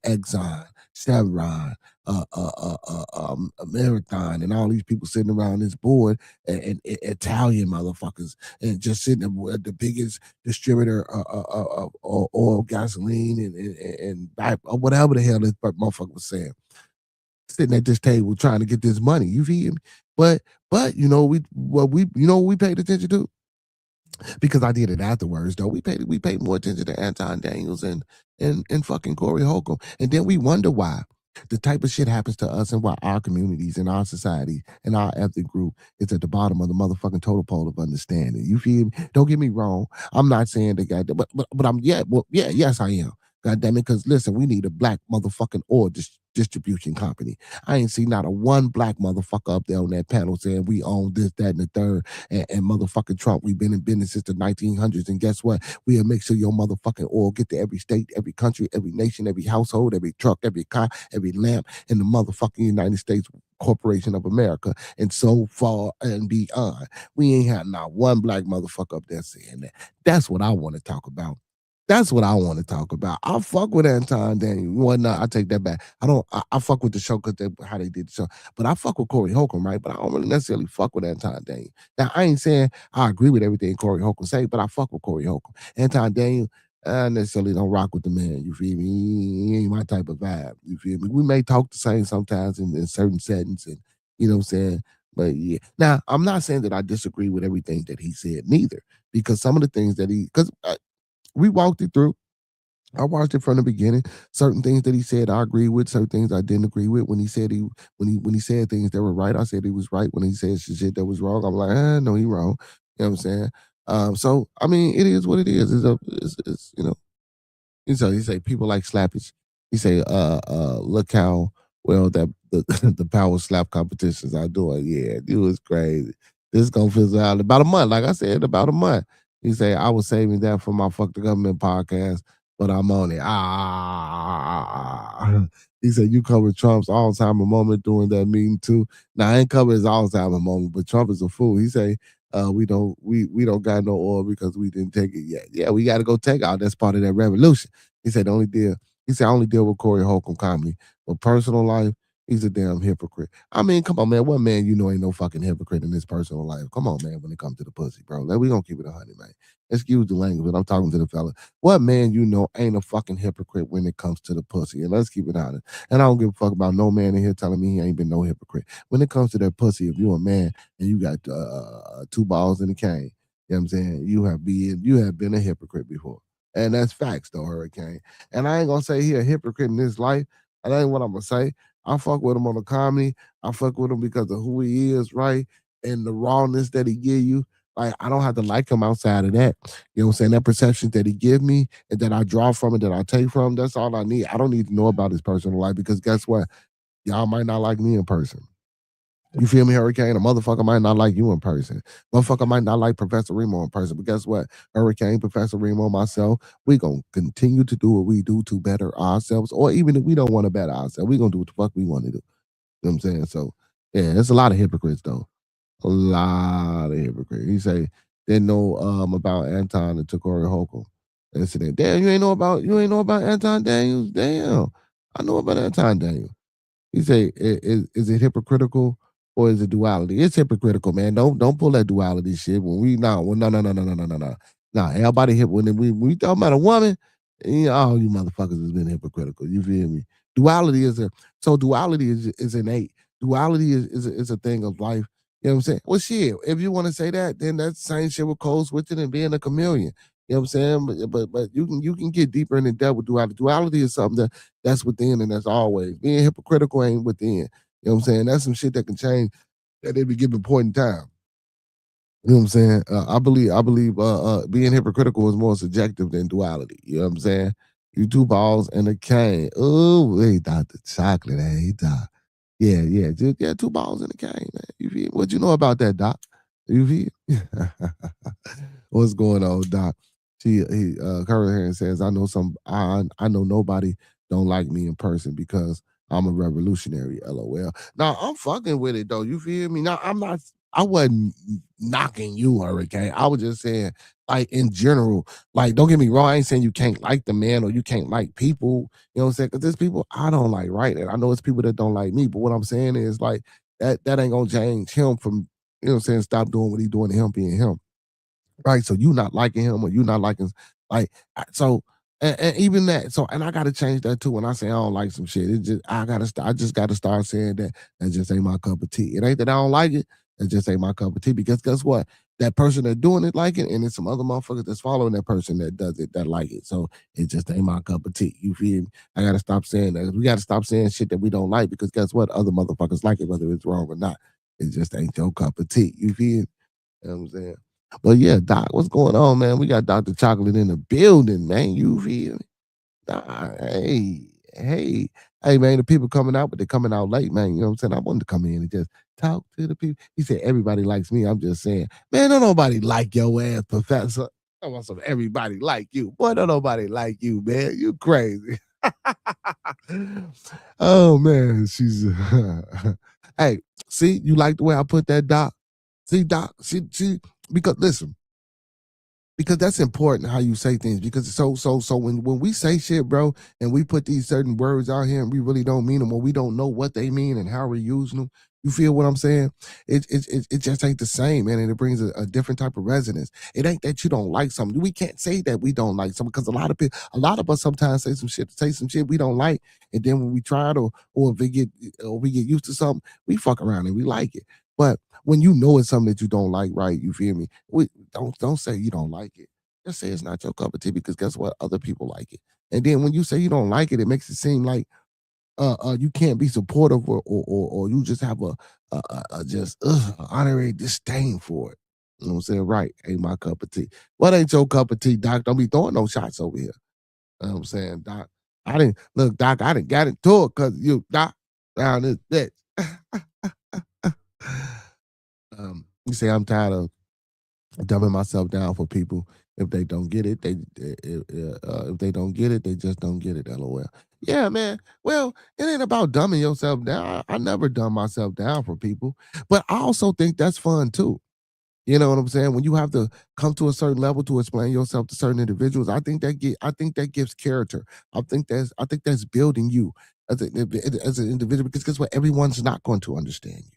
Speaker 4: Exxon, Chevron, Marathon, and all these people sitting around this board and Italian motherfuckers and just sitting at the biggest distributor of oil, gasoline, and whatever the hell this motherfucker was saying. Sitting at this table trying to get this money. You feel me? But we paid attention to because I did it afterwards. Though we paid more attention to Anton Daniels and fucking Corey Holcomb, and then we wonder why the type of shit happens to us and why our communities and our society and our ethnic group is at the bottom of the motherfucking total pole of understanding. You feel me? Don't get me wrong. I'm not saying that guy, but I'm yes I am. God damn it, because listen, we need a black motherfucking oil distribution company. I ain't seen not a one black motherfucker up there on that panel saying we own this, that, and the third. And motherfucking Trump, we've been in business since the 1900s. And guess what? We'll make sure your motherfucking oil get to every state, every country, every nation, every household, every truck, every car, every lamp in the motherfucking United States Corporation of America, and so far and beyond. We ain't had not one black motherfucker up there saying that. That's what I want to talk about. That's what I want to talk about. I fuck with Anton Daniel. Well, no, I take that back. I don't. I fuck with the show because how they did the show. But I fuck with Corey Holcomb, right? But I don't really necessarily fuck with Anton Daniel. Now, I ain't saying I agree with everything Corey Holcomb say, but I fuck with Corey Holcomb. Anton Daniel, I necessarily don't rock with the man. You feel me? He ain't my type of vibe. You feel me? We may talk the same sometimes in certain settings, and you know what I'm saying. But yeah, now I'm not saying that I disagree with everything that he said, neither, because some of the things that because we walked it through. I watched it from the beginning. Certain things that he said I agree with. Certain things I didn't agree with. When he said when he said things that were right, I said he was right. When he said shit that was wrong, I'm like, no, he wrong. You know what I'm saying? So I mean, it is what it is. It's you know. He say people like slappage. He say, look how well that the the power slap competitions are doing. Yeah, it was crazy. This gonna fizzle out in about a month. Like I said, about a month. He say I was saving that for my fuck the government podcast, but I'm on it. He said you covered Trump's Alzheimer moment during that meeting too. Now I ain't cover his Alzheimer moment, but Trump is a fool. He say we don't got no oil because we didn't take it yet. Yeah, we got to go take out. That's part of that revolution. He said the only deal. He said I only deal with Corey Holcomb comedy, but personal life, he's a damn hypocrite. I mean, come on, man. What man you know ain't no fucking hypocrite in his personal life? Come on, man. When it comes to the pussy, bro, we gonna keep it 100, man. Excuse the language, but I'm talking to the fella. What man you know ain't a fucking hypocrite when it comes to the pussy? And let's keep it honest. And I don't give a fuck about no man in here telling me he ain't been no hypocrite. When it comes to that pussy, if you a man and you got 2 balls in a cane, you know what I'm saying? You have been a hypocrite before. And that's facts though, Hurricane. And I ain't gonna say he a hypocrite in this life. That ain't what I'm gonna say. I fuck with him on the comedy. I fuck with him because of who he is, right? And the rawness that he give you. Like, I don't have to like him outside of that. You know what I'm saying? That perception that he give me and that I draw from it, that I take from, that's all I need. I don't need to know about his personal life because guess what? Y'all might not like me in person. You feel me, Hurricane? A motherfucker might not like you in person. Motherfucker might not like Professor Remo in person. But guess what? Hurricane, Professor Remo, myself, we going to continue to do what we do to better ourselves. Or even if we don't want to better ourselves, we going to do what the fuck we want to do. You know what I'm saying? So, yeah, there's a lot of hypocrites, though. A lot of hypocrites. He say, didn't know about Anton and Corey Holcomb incident. Damn, you ain't know about Anton Daniels? Damn. I know about Anton Daniels. He say, is it hypocritical or is it duality? It's hypocritical, man. Don't pull that duality shit. When we no. Nah, everybody hip when we talk about a woman, all you motherfuckers has been hypocritical. You feel me? Duality is innate. Duality is a thing of life. You know what I'm saying? Well, shit, if you want to say that, then that's the same shit with code switching and being a chameleon. You know what I'm saying? But you can get deeper in the depth with duality. Duality is something that's within and that's always. Being hypocritical ain't within. You know what I'm saying? That's some shit that can change at every given point in time. You know what I'm saying? I believe being hypocritical is more subjective than duality. You know what I'm saying? You 2 balls and a cane. Oh, hey, Dr. Chocolate, hey, Doc. Yeah, just 2 balls and a cane, man. You feel what you know about that, Doc? You feel? What's going on, Doc? Curry Heron says, I know nobody don't like me in person because I'm a revolutionary, LOL. Now I'm fucking with it though. You feel me? Now I wasn't knocking you, Hurricane. I was just saying, like, in general, like, don't get me wrong, I ain't saying you can't like the man or you can't like people, you know what I'm saying? Because there's people I don't like, right? And I know it's people that don't like me, but what I'm saying is, like, that ain't gonna change him from, you know what I'm saying, stop doing what he doing to him being him. Right. So you not liking him or you not liking like so and even that. So and I gotta change that too. When I say I don't like some shit, it just I just gotta start saying that just ain't my cup of tea. It ain't that I don't like it, it just ain't my cup of tea. Because guess what? That person that doing it like it, and there's some other motherfuckers that's following that person that does it that like it. So it just ain't my cup of tea. You feel me? I gotta stop saying that. We gotta stop saying shit that we don't like because guess what? Other motherfuckers like it, whether it's wrong or not. It just ain't your cup of tea. You feel me? You know what I'm saying? But yeah, Doc, what's going on, man? We got Dr. Chocolate in the building, man. You feel me? Hey, man, the people coming out, but they're coming out late, man. You know what I'm saying? I wanted to come in and just talk to the people. He said, everybody likes me. I'm just saying, man, don't nobody like your ass, Professor. I want some everybody like you. Boy, don't nobody like you, man. You crazy. Oh, man. She's, hey, see, you like the way I put that, Doc? See, Doc, see, because listen, because that's important how you say things. Because so when we say shit, bro, and we put these certain words out here and we really don't mean them, or we don't know what they mean and how we're using them. You feel what I'm saying? It just ain't the same, man, and it brings a different type of resonance. It ain't that you don't like something. We can't say that we don't like something because a lot of us sometimes say some shit we don't like, and then when we try it or we get used to something, we fuck around and we like it. But when you know it's something that you don't like, right? You feel me? Don't say you don't like it. Just say it's not your cup of tea because guess what? Other people like it. And then when you say you don't like it, it makes it seem like you can't be supportive or you just have a just honorary disdain for it. You know what I'm saying? Right. Ain't my cup of tea. What ain't your cup of tea, Doc? Don't be throwing no shots over here. You know what I'm saying, Doc? Doc, I didn't got into it because you, Doc, down this bitch. You say I'm tired of dumbing myself down for people. If they don't get it, if they don't get it, they just don't get it. LOL. Yeah, man. Well, it ain't about dumbing yourself down. I never dumb myself down for people, but I also think that's fun too. You know what I'm saying? When you have to come to a certain level to explain yourself to certain individuals, I think that gives character. I think that's building you as an individual because guess what? Everyone's not going to understand you.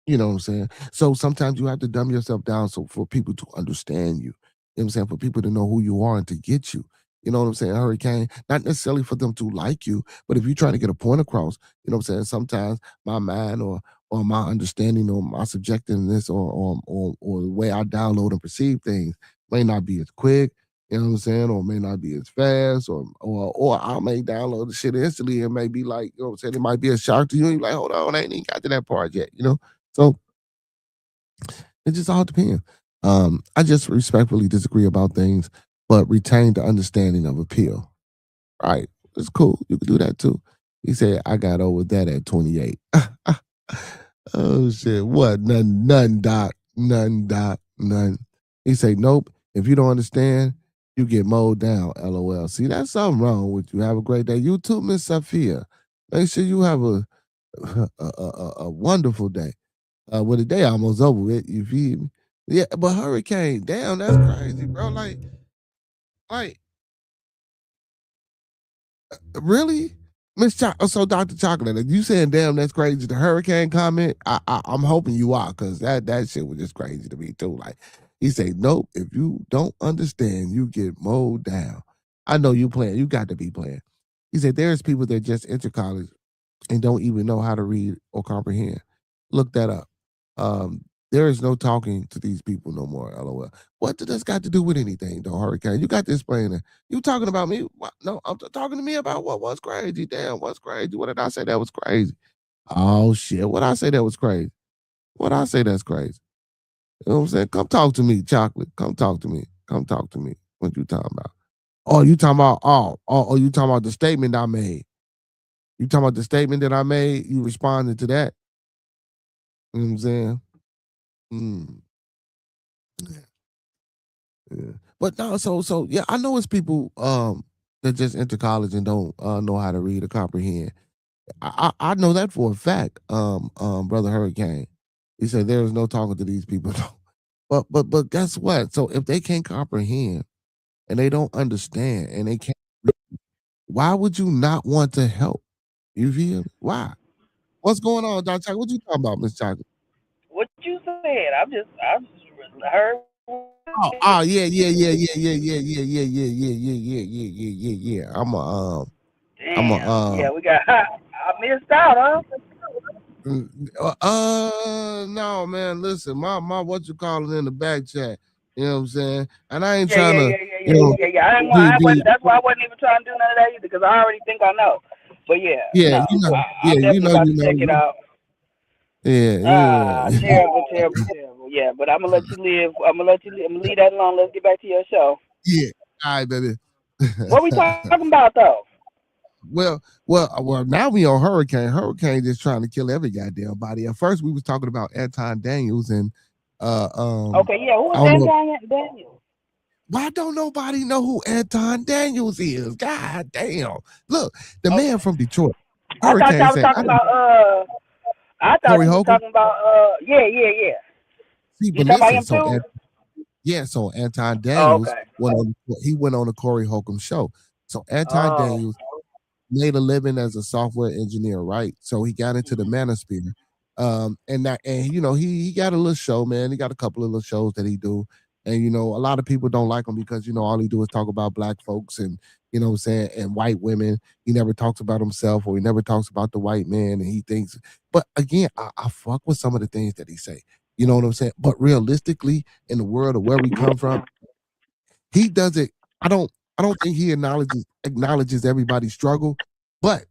Speaker 4: You know what I'm saying? So sometimes you have to dumb yourself down so for people to understand you. You know what I'm saying? For people to know who you are and to get you. You know what I'm saying? Hurricane, not necessarily for them to like you, but if you're trying to get a point across, you know what I'm saying? Sometimes my mind or my understanding or my subjectiveness or the way I download and perceive things may not be as quick, you know what I'm saying, or may not be as fast, or I may download the shit instantly and may be like, you know what I'm saying, it might be a shock to you, and you're like, hold on, I ain't even got to that part yet, you know? So it just all depends. I just respectfully disagree about things, but retain the understanding of appeal. Right. It's cool. You can do that too. He said, I got over that at 28. Oh shit. What? None, Doc. None, Doc. None. He said, nope. If you don't understand, you get mowed down. LOL. See, that's something wrong with you. Have a great day. You too, Miss Sophia. Make sure you have a wonderful day. Well, the day almost over with. You feel me? Yeah, but hurricane, damn, that's crazy, bro. Like, really, so Dr. Chocolate, you saying, damn, that's crazy. The hurricane comment, I'm hoping you are, cause that shit was just crazy to me too. Like, he said, nope, if you don't understand, you get mowed down. I know you playing. You got to be playing. He said, there's people that just enter college and don't even know how to read or comprehend. Look that up. There is no talking to these people no more. LOL. What does this got to do with anything, though, Hurricane? You got to explain it. You talking about me? What? No, I'm talking to me about what was crazy. Damn, what's crazy? What did I say that was crazy? Oh shit! What I say that was crazy? What I say that's crazy? You know what I'm saying? Come talk to me, Chocolate. Come talk to me. Come talk to me. What you talking about? Oh, you talking about you talking about the statement I made. You talking about the statement that I made? You responded to that. You know what I'm saying? Mm, yeah, yeah. But no, so yeah, I know it's people that just enter college and don't know how to read or comprehend. I know that for a fact. Brother Hurricane, he said there is no talking to these people. But guess what? So if they can't comprehend and they don't understand and they can't, why would you not want to help? You feel? Why? What's going on, Dr. What you talking about, Miss Chocolate?
Speaker 1: What you said? I just heard.
Speaker 4: Oh, yeah. I'm a
Speaker 1: Damn. Yeah, we got. I missed out, huh?
Speaker 4: no, man. Listen, my what you call it in the back chat. You know what I'm saying? And I ain't
Speaker 1: Yeah,
Speaker 4: trying
Speaker 1: yeah,
Speaker 4: to,
Speaker 1: yeah, yeah,
Speaker 4: you
Speaker 1: yeah,
Speaker 4: know,
Speaker 1: yeah, yeah. I
Speaker 4: be
Speaker 1: wasn't, that's why I wasn't even trying to do none of that either, because I already think I know. But yeah,
Speaker 4: yeah,
Speaker 1: no, I'm
Speaker 4: you
Speaker 1: definitely
Speaker 4: know,
Speaker 1: about to check it out.
Speaker 4: yeah.
Speaker 1: Terrible, terrible, terrible. Yeah, but I'm gonna let you live. I'm gonna let you. I'm gonna leave that alone. Let's get back to your show.
Speaker 4: Yeah. All right, baby.
Speaker 1: What we talking about though?
Speaker 4: Well, now we on Hurricane. Hurricane just trying to kill every goddamn body. At first, we was talking about Anton Daniels and
Speaker 1: Okay, yeah. Who
Speaker 4: I
Speaker 1: is
Speaker 4: don't know.
Speaker 1: Anton Daniels?
Speaker 4: Why don't nobody know who Anton Daniels is? God damn. Look, the
Speaker 1: Okay.
Speaker 4: man from Detroit.
Speaker 1: I thought
Speaker 4: Hurricane
Speaker 1: y'all was
Speaker 4: said,
Speaker 1: talking about. I thought
Speaker 4: Corey
Speaker 1: you was
Speaker 4: Holcomb.
Speaker 1: talking about. Yeah, yeah, yeah.
Speaker 4: See,
Speaker 1: You
Speaker 4: but
Speaker 1: talking about
Speaker 4: listen,
Speaker 1: him too?
Speaker 4: Yeah, so Anton
Speaker 1: Oh,
Speaker 4: Daniels
Speaker 1: okay.
Speaker 4: went on the Corey Holcomb show. So Anton
Speaker 1: Oh.
Speaker 4: Daniels made a living as a software engineer, right? So he got into the
Speaker 1: Mhm.
Speaker 4: manosphere. And you know, he got a little show, man. He got a couple of little shows that he do. And you know, a lot of people don't like him because, you know, all he do is talk about black folks and, you know what I'm saying, and white women. He never talks about himself, or he never talks about the white man. And he thinks, but again, I fuck with some of the things that he say. You know what I'm saying? But realistically, in the world of where we come from, he doesn't. I don't. I don't think he acknowledges everybody's struggle. But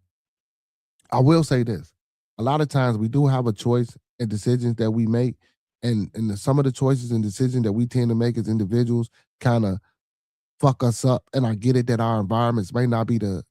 Speaker 4: I will say this: a lot of times we do have a choice and decisions that we make, and some of the choices and decisions that we tend to make as individuals kind of fuck us up. And I get it that our environments may not be the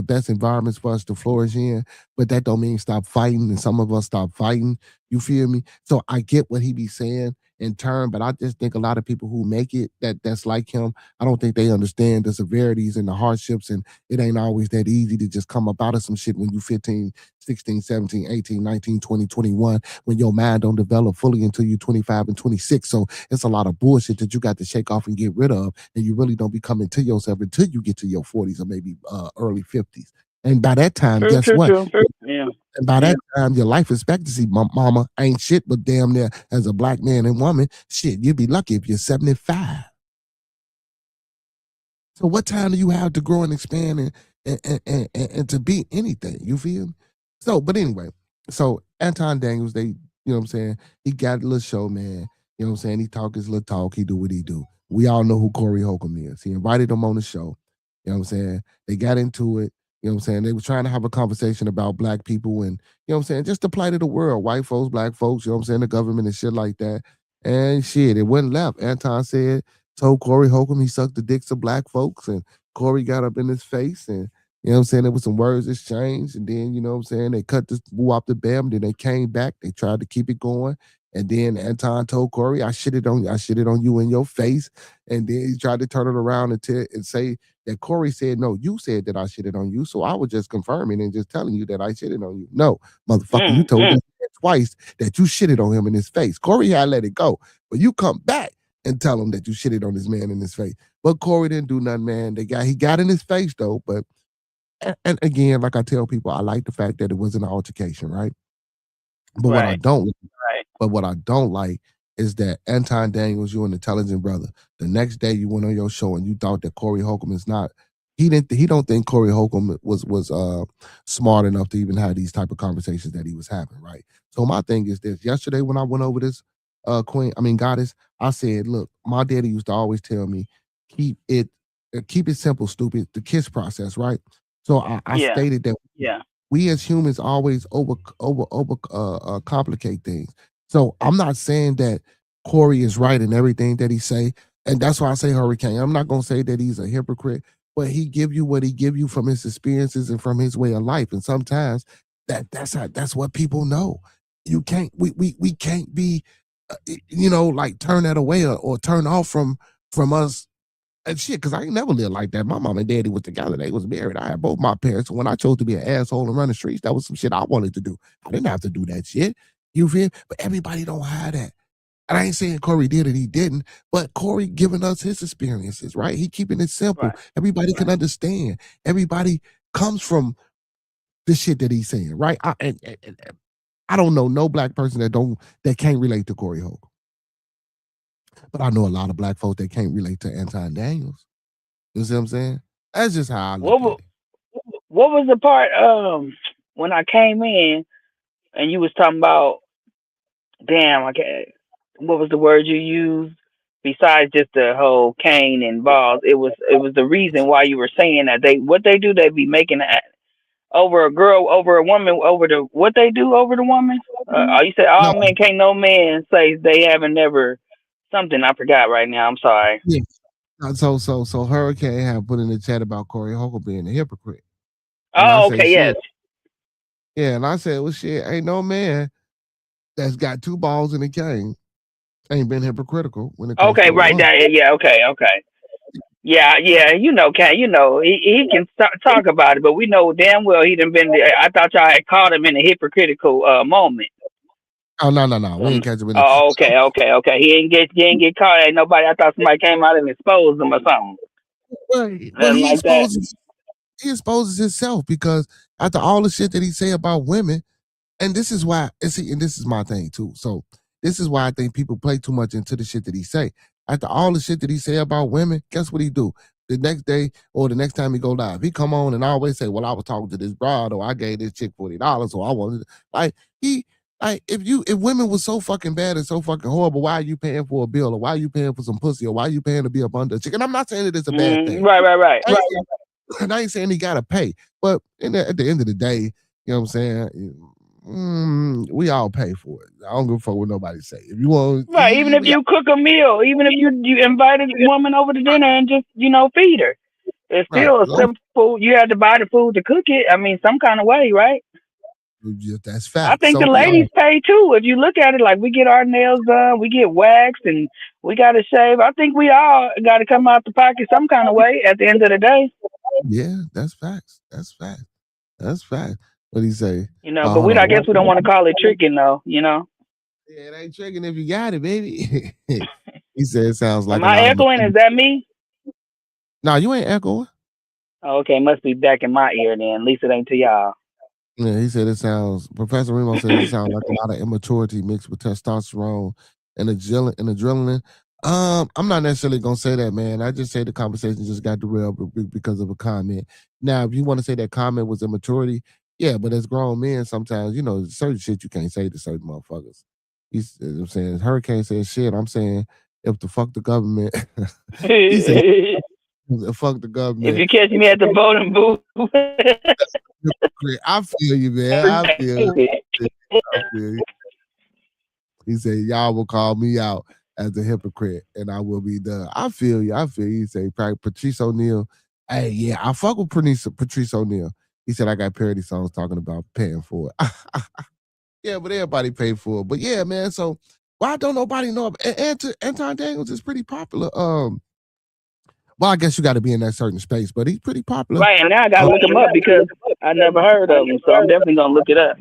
Speaker 4: best environments for us to flourish in, but that don't mean stop fighting. And some of us stop fighting. You feel me? So I get what he be saying in turn, but I just think a lot of people who make it that's like him, I don't think they understand the severities and the hardships. And it ain't always that easy to just come up out of some shit when you 15, 16, 17, 18, 19, 20, 21, when your mind don't develop fully until you 25 and 26. So it's a lot of bullshit that you got to shake off and get rid of, and you really don't be coming to yourself until you get to your 40s or maybe early 50s. And by that time,
Speaker 1: True,
Speaker 4: guess
Speaker 1: true,
Speaker 4: what?
Speaker 1: true. Yeah.
Speaker 4: And by that time, your life expectancy, mama, ain't shit but damn near as a black man and woman. Shit, you'd be lucky if you're 75. So what time do you have to grow and expand and to be anything? You feel me? So, but anyway, so Anton Daniels, you know what I'm saying? He got a little show, man. You know what I'm saying? He talk his little talk. He do what he do. We all know who Corey Holcomb is. He invited him on the show. You know what I'm saying? They got into it. You know what I'm saying? They were trying to have a conversation about black people and, you know what I'm saying, just the plight of the world, white folks, black folks, you know what I'm saying, the government and shit like that. And shit, it went left. Anton told Corey Holcomb he sucked the dicks of black folks, and Corey got up in his face, and you know what I'm saying, there was some words exchanged, and then you know what I'm saying, they cut this boo off the bam, then they came back, they tried to keep it going, and then Anton told Corey, I shitted on you in your face, and then he tried to turn it around and say that Corey said, no, you said that I shitted on you, so I was just confirming and just telling you that I shitted on you. No, motherfucker, you told that twice that you shitted on him in his face. Corey had let it go, but you come back and tell him that you shitted on this man in his face. But Corey didn't do nothing, man. He got in his face though. But and again, like I tell people, I like the fact that it was an altercation, right? But what I
Speaker 1: Right.
Speaker 4: don't
Speaker 1: Right.
Speaker 4: but what I don't like is that Anton Daniels, you're an intelligent brother. The next day you went on your show and you thought that Corey Holcomb is not. He don't think Corey Holcomb was smart enough to even have these type of conversations that he was having, right? So my thing is this: yesterday when I went over this goddess, I said, look, my daddy used to always tell me, keep it keep it simple, stupid, the kiss process, right? So I
Speaker 1: Yeah.
Speaker 4: stated that
Speaker 1: Yeah.
Speaker 4: we as humans always over complicate things. So I'm not saying that Corey is right in everything that he say, and that's why I say hurricane. I'm not gonna say that he's a hypocrite, but he give you what he give you from his experiences and from his way of life. And sometimes that's what people know. You can't we can't be like turn that away or turn off from us and shit, because I ain't never lived like that. My mom and daddy was together. They was married. I had both my parents. So when I chose to be an asshole and run the streets, that was some shit I wanted to do. I didn't have to do that shit. You feel? But everybody don't have that. And I ain't saying Corey did it, he didn't, but Corey giving us his experiences, right? He keeping it simple.
Speaker 1: Right.
Speaker 4: Everybody can
Speaker 1: Right.
Speaker 4: understand. Everybody comes from the shit that he's saying, right? And I don't know no black person that can't relate to Corey Holcomb. But I know a lot of black folks that can't relate to Anton Daniels. You see what I'm saying? That's just how I
Speaker 1: What
Speaker 4: look
Speaker 1: wa-
Speaker 4: at it.
Speaker 1: what was the part when I came in and you was talking about, damn, I can't, what was the word you used besides just the whole cane and balls? It was the reason why you were saying that what they do, they be making over a girl, over a woman, over the what they do over the woman. You said
Speaker 4: No,
Speaker 1: all men, can't no man say they haven't never something. I forgot right now. I'm sorry.
Speaker 4: yeah. So Hurricane had put in the chat about Corey Holcomb being a hypocrite. And I
Speaker 1: Oh,
Speaker 4: say,
Speaker 1: okay, yes.
Speaker 4: shit. Yeah, and I said, well, shit, ain't no man that's got two balls in a cane ain't been hypocritical when it comes
Speaker 1: Okay,
Speaker 4: to a
Speaker 1: right
Speaker 4: woman.
Speaker 1: there. Yeah, okay, okay. Yeah, yeah. He can talk about it, but we know damn well he done been there. I thought y'all had caught him in a hypocritical moment.
Speaker 4: Oh no. We ain't catch him in there.
Speaker 1: Oh, okay. He ain't get caught. Ain't nobody. I thought somebody came out and exposed him or something.
Speaker 4: Well,
Speaker 1: Nothing like that.
Speaker 4: he exposes himself because after all the shit that he say about women, and this is why, and see, and this is my thing too. So this is why I think people play too much into the shit that he say. After all the shit that he say about women, guess what he do? The next day or the next time he go live, he come on and always say, "Well, I was talking to this broad, or I gave this chick $40, or I wanted." Like he, like if women was so fucking bad and so fucking horrible, why are you paying for a bill, or why are you paying for some pussy, or why are you paying to be up under a chick? And I'm not saying that it's a bad thing.
Speaker 1: Right.
Speaker 4: And I ain't saying he gotta pay, but at the end of the day, you know what I'm saying? We all pay for it. I don't give a fuck what nobody say. If you want,
Speaker 1: Right. Even if you cook a meal, even if you invited a woman over to dinner and just feed her, it's
Speaker 4: right,
Speaker 1: still a simple. You had to buy the food to cook it. I mean, some kind of way, right?
Speaker 4: that's
Speaker 1: I
Speaker 4: fact.
Speaker 1: think
Speaker 4: So
Speaker 1: the ladies pay too. If you look at it, like we get our nails done, we get waxed, and we got to shave. I think we all got to come out the pocket some kind of way at the end of the day.
Speaker 4: yeah, that's facts. That's fact. That's fact. What do you say?
Speaker 1: But
Speaker 4: Hold
Speaker 1: I
Speaker 4: on.
Speaker 1: guess we don't want to call it tricking though.
Speaker 4: Yeah, it ain't tricking if you got it, baby. He said it sounds like
Speaker 1: Am
Speaker 4: a
Speaker 1: I
Speaker 4: lot of.
Speaker 1: echoing? Is that me?
Speaker 4: No, you ain't echoing.
Speaker 1: Oh, okay, must be back in my ear then. At least it ain't to y'all.
Speaker 4: Yeah, he said it sounds. Professor Remo said it sounds like a lot of immaturity mixed with testosterone and adrenaline. I'm not necessarily gonna say that, man. I just say the conversation just got derailed because of a comment. Now, if you want to say that comment was immaturity, yeah, but as grown men, sometimes certain shit you can't say to certain motherfuckers. I'm saying Hurricane said shit. I'm saying if the fuck the government, he said fuck the
Speaker 1: If
Speaker 4: government.
Speaker 1: you catch me at the voting booth.
Speaker 4: I feel you, man. I feel you. He said, y'all will call me out as a hypocrite and I will be done. I feel you. He said, Patrice O'Neal. Hey, yeah, I fuck with Patrice O'Neal. He said, I got parody songs talking about paying for it. Yeah, but everybody paid for it. But yeah, man, so why don't nobody know? Anton Daniels is pretty popular. Well, I guess you got to be in that certain space, but he's pretty popular.
Speaker 1: Right, and now I got to look him up because I never heard of him, so I'm definitely going to look it up.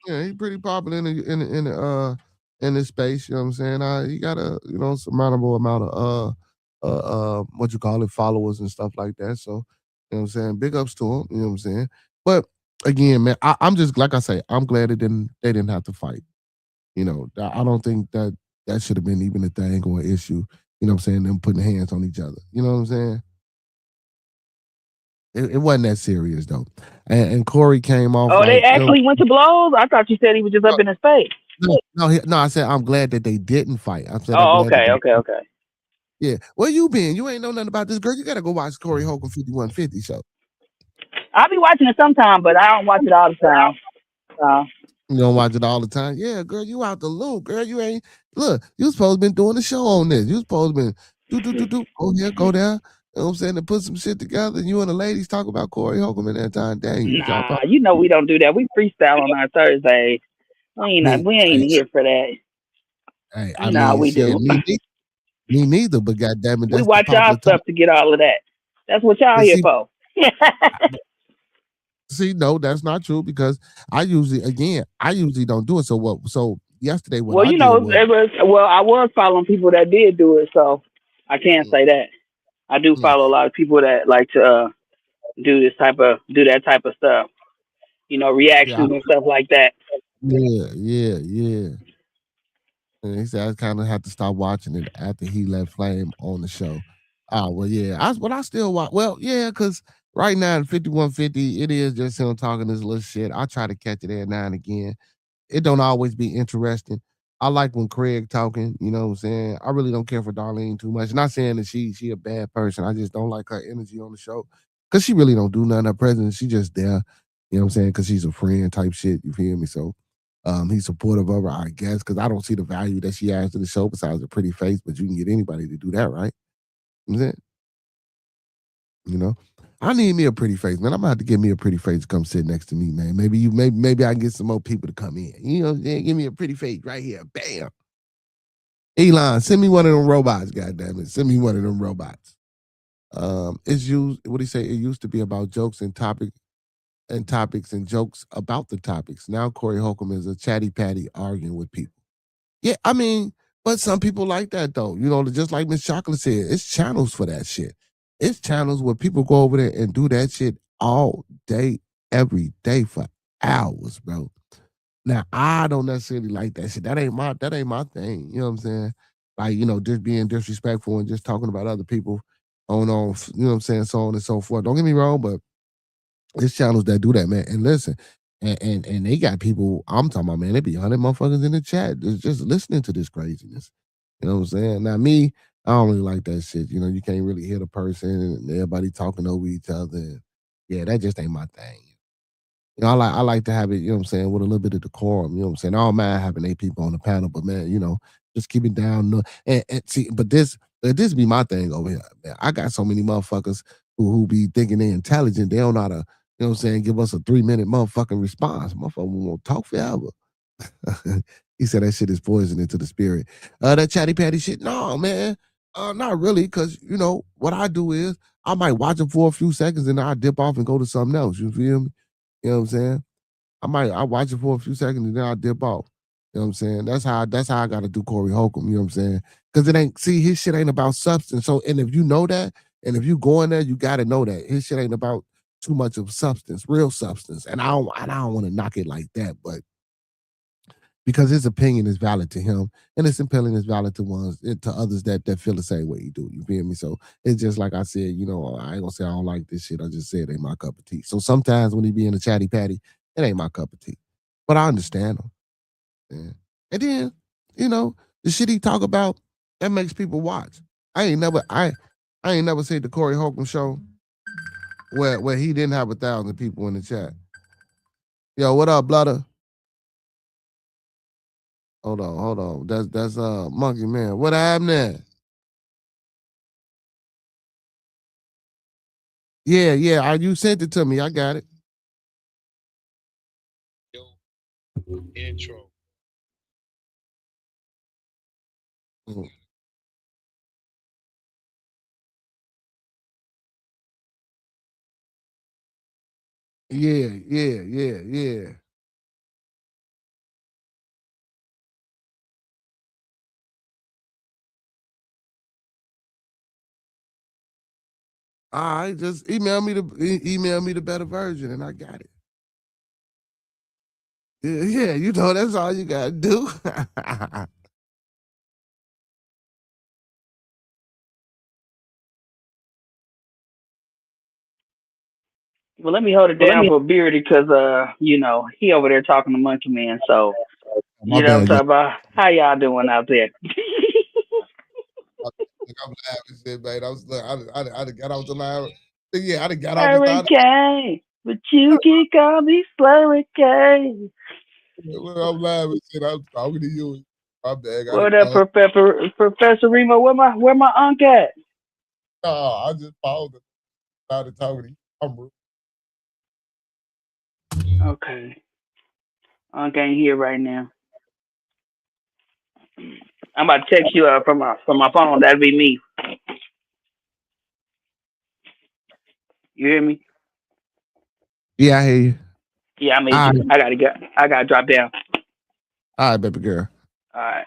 Speaker 4: Yeah, he's pretty popular in this space. You know what I'm saying? He got a surmountable amount of what you call it, followers and stuff like that. So you know what I'm saying? Big ups to him. You know what I'm saying? But again, man, I'm just like I say, I'm glad they didn't have to fight. I don't think that should have been even a thing or an issue. You know what I'm saying? Them putting hands on each other. You know what I'm saying? It wasn't that serious though. And Corey came off.
Speaker 1: Oh, they actually went to blows? I thought you said he was just up in his face.
Speaker 4: No. I said I'm glad that they didn't fight. I said,
Speaker 1: okay.
Speaker 4: Yeah. Where you been? You ain't know nothing about this girl. You gotta go watch Corey Holcomb 5150 show.
Speaker 1: I'll be watching it sometime, but I don't watch it all the time.
Speaker 4: You don't watch it all the time? Yeah, girl, you out the loop, girl. You ain't look, you supposed to been doing the show on this. You supposed to been do. Go here, go there. You know what I'm saying? To put some shit together. You and the ladies talk about Corey Holcomb and that time. Dang,
Speaker 1: nah, we don't do that. We freestyle on our Thursdays. We ain't here for that.
Speaker 4: Hey,
Speaker 1: we do.
Speaker 4: Me neither, but goddamn it,
Speaker 1: we watch y'all stuff to get all of that. That's what y'all here for.
Speaker 4: See, no, that's not true because I usually don't do it. So what? So yesterday when
Speaker 1: I was following people that did do it, so I can't say that. I do follow a lot of people that like to do that type of stuff. Reactions and stuff like that.
Speaker 4: Yeah. And he said I kind of had to stop watching it after he left Flame on the show. Oh well, yeah. I still watch. Well, yeah, because right now in 5150, it is just him talking this little shit. I try to catch it every now and again. It don't always be interesting. I like when Craig talking. You know what I'm saying? I really don't care for Darlene too much. Not saying that she a bad person. I just don't like her energy on the show because she really don't do nothing. Her presence, she just there. You know what I'm saying? Because she's a friend type shit. You feel me? So. He's supportive of her, I guess, because I don't see the value that she adds to the show besides a pretty face, but you can get anybody to do that, right? Is it? I need me a pretty face, man. I'm gonna have to get me a pretty face to come sit next to me, man. Maybe I can get some more people to come in. Give me a pretty face right here. Bam. Elon, send me one of them robots, goddammit. Send me one of them robots. It's used, what do you say? It used to be about jokes and topic and topics and jokes about the topics. Now Corey Holcomb is a chatty patty arguing with people. Yeah, I mean, but some people like that though. You know, just like Miss Chocolate said, it's channels for that shit. It's channels where people go over there and do that shit all day, every day for hours, bro. Now I don't necessarily like that shit. That ain't my thing. You know what I'm saying? Like, just being disrespectful and just talking about other people on, you know what I'm saying, so on and so forth. Don't get me wrong, but it's channels that do that, man. And listen, and they got people. I'm talking about, man. They be 100 motherfuckers in the chat just listening to this craziness. You know what I'm saying? Now me, I don't really like that shit. You can't really hear the person and everybody talking over each other. And yeah, that just ain't my thing. I like to have it, what I'm saying, with a little bit of decorum, what I'm saying? I don't mind having 8 people on the panel, but man, just keep it down. No, and see, but this be my thing over here, man. I got so many motherfuckers who be thinking they intelligent. They don't know how to, what I'm saying, give us a 3-minute motherfucking response. Motherfucker won't talk forever. He said that shit is poison into the spirit. That chatty patty shit, no, man. Not really, because what I do is I might watch it for a few seconds and I dip off and go to something else. You feel me? You know what I'm saying? I watch it for a few seconds and then I dip off. You know what I'm saying? That's how I gotta do Corey Holcomb, you know what I'm saying? Because his shit ain't about substance. So and if you know that, and if you go in there, you gotta know that. His shit ain't about too much of substance, real substance. And I don't want to knock it like that, but because his opinion is valid to him and his opinion is valid to others that feel the same way you do. You feel me? So it's just like I said, I ain't gonna say I don't like this shit. I just said it ain't my cup of tea. So sometimes when he be in a chatty patty, it ain't my cup of tea. But I understand him. Yeah. And then, the shit he talk about, that makes people watch. I ain't never seen the Corey Holcomb show where he didn't have 1,000 people in the chat. Yo, what up, Blooder? Hold on. That's Monkey Man. What happened there? Yeah. You sent it to me. I got it.
Speaker 6: Intro.
Speaker 4: Mm. Yeah. All right, just email me the better version, and I got it. Yeah, that's all you gotta do.
Speaker 1: Well, let me hold it down for Beardy because he over there talking to Monkey Man. So
Speaker 4: My
Speaker 1: you know what I'm
Speaker 4: bad, yeah.
Speaker 1: talking about. How y'all doing out there?
Speaker 4: I'm laughing, shit, man. I got off the line. Yeah, I done got off and started.
Speaker 1: Hurricane, but you can call me Slurricane.
Speaker 4: I'm laughing, shit. I'm talking to you. My bad. I done
Speaker 1: What up,
Speaker 4: called.
Speaker 1: Professor Remo? Where my unc at?
Speaker 4: No, I just paused and started talking to you. I'm rude.
Speaker 1: Okay, unc ain't here right now. I'm about to text you from my phone. That'd be me. You hear me?
Speaker 4: Yeah, I hear you.
Speaker 1: Yeah, I made
Speaker 4: All
Speaker 1: you.
Speaker 4: right,
Speaker 1: I gotta go. I gotta drop down.
Speaker 4: all right, baby girl.
Speaker 1: All right.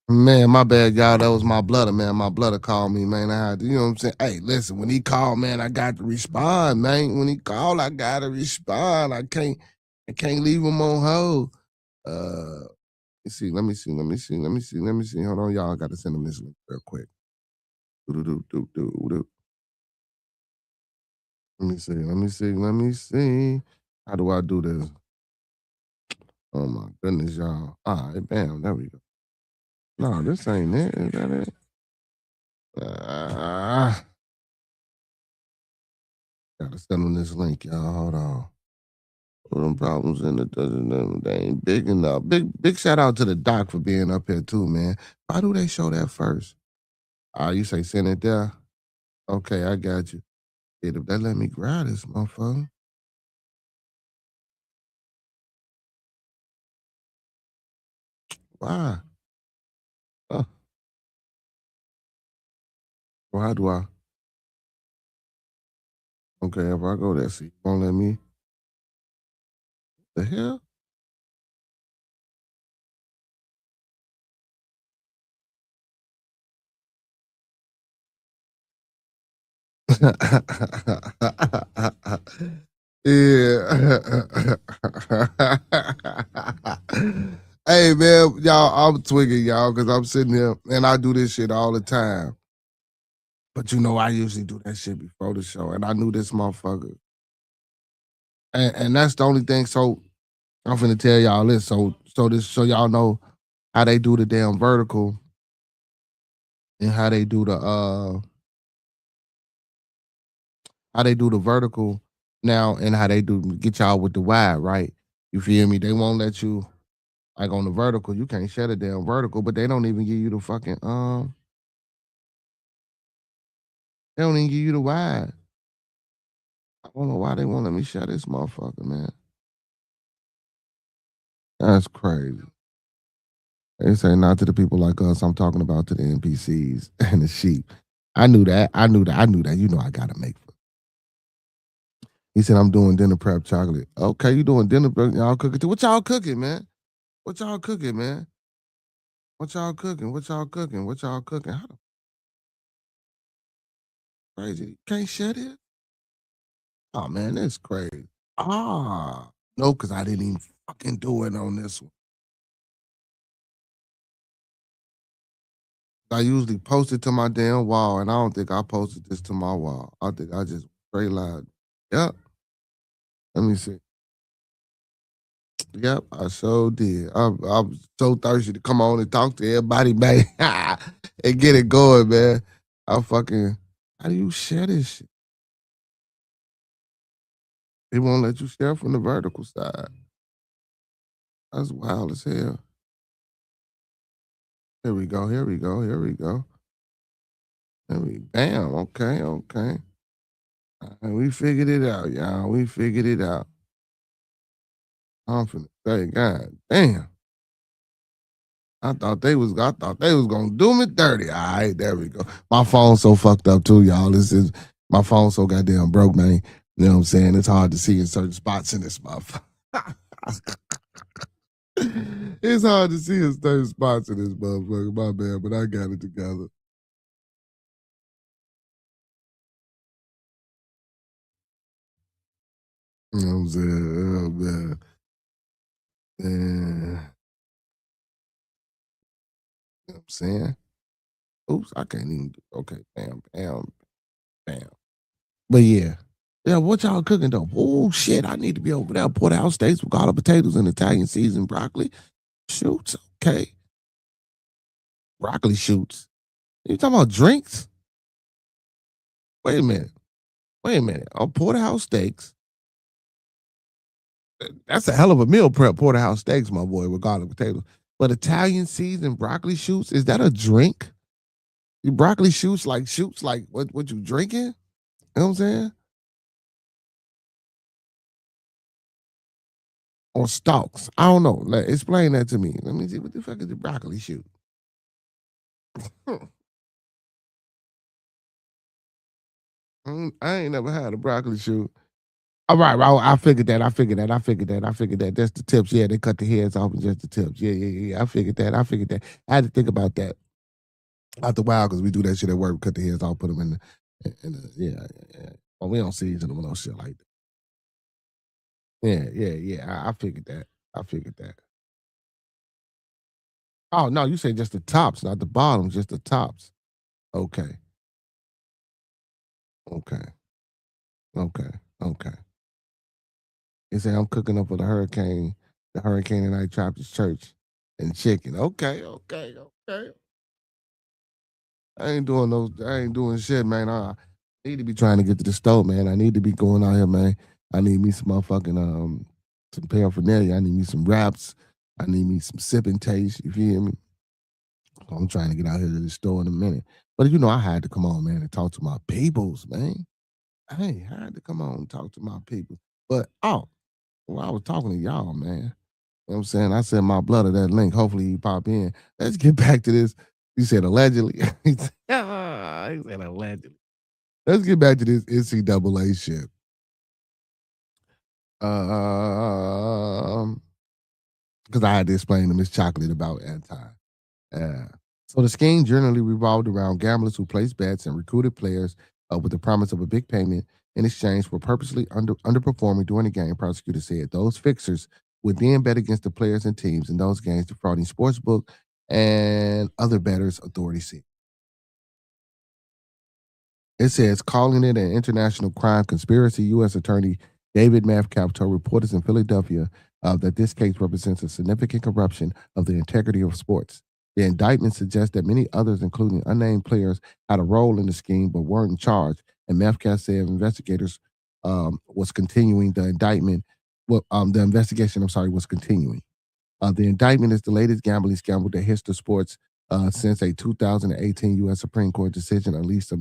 Speaker 4: Man, my bad, y'all. That was my blooder, man. My blooder called me, man. I had to, you know what I'm saying? Hey, listen, when he called, man, I got to respond, man. When he called, I gotta respond. I can't leave him on hold. Let me see. Hold on, y'all. I gotta send him this link real quick. Do. Let me see. How do I do this? Oh my goodness, y'all. All right, bam, there we go. No, this ain't it. Is that it? Ah. Gotta send them this link, y'all. Hold on. All them problems in the doesn't they ain't big enough. Big shout out to the doc for being up here too, man. Why do they show that first? You say send it there? Okay, I got you. If they let me grab this motherfucker. Why? Uh, well, how do I? Okay, if I go there, see, won't let me. The hell? Yeah. Hey man, y'all, I'm twigging y'all because I'm sitting here and I do this shit all the time. But you know, I usually do that shit before the show, and I knew this motherfucker. And that's the only thing. So I'm finna tell y'all this. So y'all know how they do the damn vertical and how they do the vertical now and how they do get y'all with the wide, right? You feel me? They won't let you like on the vertical, you can't shut it down vertical, but they don't even give you the fucking they don't even give you the wide. I don't know why they won't let me shut this motherfucker, man. That's crazy. They say not to the people like us. I'm talking about to the NPCs and the sheep. I knew that. I knew that. I knew that. You know I gotta make. He said I'm doing dinner prep chocolate. Okay, you doing dinner prep? Y'all cooking too? What y'all cooking, man? What y'all cooking, man? What y'all cooking? What y'all cooking? What y'all cooking? How the crazy? Can't shut it? Oh man, that's crazy. Ah, no, because I didn't even fucking do it on this one. I usually post it to my damn wall, and I don't think I posted this to my wall. I think I just straight lied. Yep. Let me see. Yep, I sure did. I'm so thirsty to come on and talk to everybody, man, and get it going, man. I fucking. How do you share this shit? They won't let you share from the vertical side. That's wild as hell. Here we go. Here we go. Here we go. Bam. Okay. Okay. We figured it out, y'all. We figured it out. I'm finna say, God damn. I thought they was gonna do me dirty. All right, there we go. My phone's so fucked up too, y'all. This is my phone so goddamn broke, man. You know what I'm saying? It's hard to see in certain spots in this motherfucker. It's hard to see in certain spots in this motherfucker. My bad, but I got it together. You know what I'm saying? Oh man. You know what I'm saying? Oops, I can't even do okay, bam, bam, bam. But yeah. Yeah, what y'all cooking though? Oh shit, I need to be over there. Porterhouse steaks with garlic potatoes and Italian seasoned broccoli. Shoots, okay. Broccoli shoots. You talking about drinks? Wait a minute. Wait a minute. On porterhouse steaks, that's a hell of a meal prep. Porterhouse steaks, my boy, with garlic potatoes. But Italian seasoned broccoli shoots, is that a drink? You broccoli shoots like what you drinking? You know what I'm saying? Or stalks. I don't know. Like, explain that to me. Let me see what the fuck is the broccoli shoot. I ain't never had a broccoli shoot. All right, right. I figured that. I figured that. I figured that. I figured that. That's the tips. Yeah, they cut the heads off and just the tips. Yeah, yeah, yeah. I figured that. I figured that. I had to think about that after a while because we do that shit at work. Cut the heads off, put them yeah, yeah, yeah. Well, we don't season them with no shit like that. Yeah, yeah, yeah. I figured that. I figured that. Oh no, you say just the tops, not the bottoms, just the tops. Okay, okay, okay, okay. He said I'm cooking up for the hurricane and I trapped his church and chicken. Okay, okay, okay. I ain't doing shit, man. I need to be trying to get to the stove, man. I need to be going out here, man. I need me some motherfucking some paraphernalia. I need me some wraps. I need me some sipping taste. You feel me? So I'm trying to get out here to the store in a minute. But you know, I had to come on, man, and talk to my peoples, man. I had to come on and talk to my people. But well, I was talking to y'all, man. You know what I'm saying? I sent my blood to that link. Hopefully you pop in. Let's get back to this. You said allegedly. He said allegedly. Let's get back to this NCAA shit. Because I had to explain to Miss Chocolate about anti. Uh, so the scheme generally revolved around gamblers who placed bets and recruited players with the promise of a big payment in exchange for purposely underperforming during the game. Prosecutors said those fixers would then bet against the players and teams in those games, defrauding sportsbook and other bettors. Authorities said. It says, calling it an international crime conspiracy, U.S. Attorney David Metcalf told reporters in Philadelphia that this case represents a significant corruption of the integrity of sports. The indictment suggests that many others, including unnamed players, had a role in the scheme but weren't charged. And Metcalf said investigators was continuing the indictment. Well, the investigation, was continuing. The indictment is the latest gambling scandal that hits the sports since a 2018 U.S. Supreme Court decision unleashed a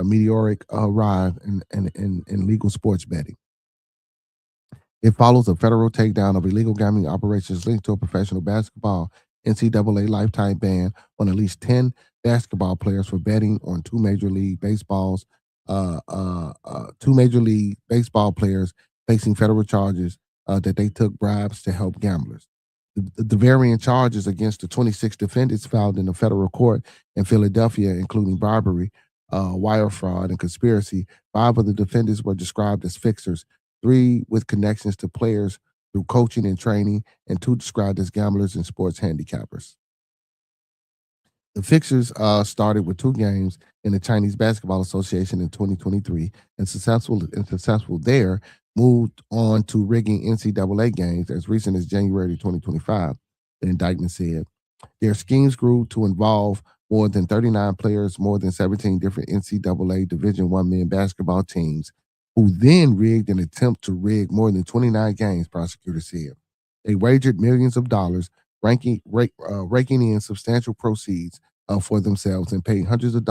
Speaker 4: meteoric rise in legal sports betting. It follows a federal takedown of illegal gambling operations linked to a professional basketball NCAA lifetime ban on at least 10 basketball players for betting on two Major League Baseball players facing federal charges that they took bribes to help gamblers. The varying charges against the 26 defendants filed in a federal court in Philadelphia, including bribery, wire fraud, and conspiracy. 5 of the defendants were described as fixers, 3 with connections to players through coaching and training, and 2 described as gamblers and sports handicappers. The fixers started with 2 games in the Chinese Basketball Association in 2023, and successful there, moved on to rigging NCAA games as recent as January 2025. The indictment said their schemes grew to involve more than 39 players, more than 17 different NCAA Division I men basketball teams, who then rigged an attempt to rig more than 29 games, prosecutors said. They wagered millions of dollars, raking in substantial proceeds for themselves and paid hundreds of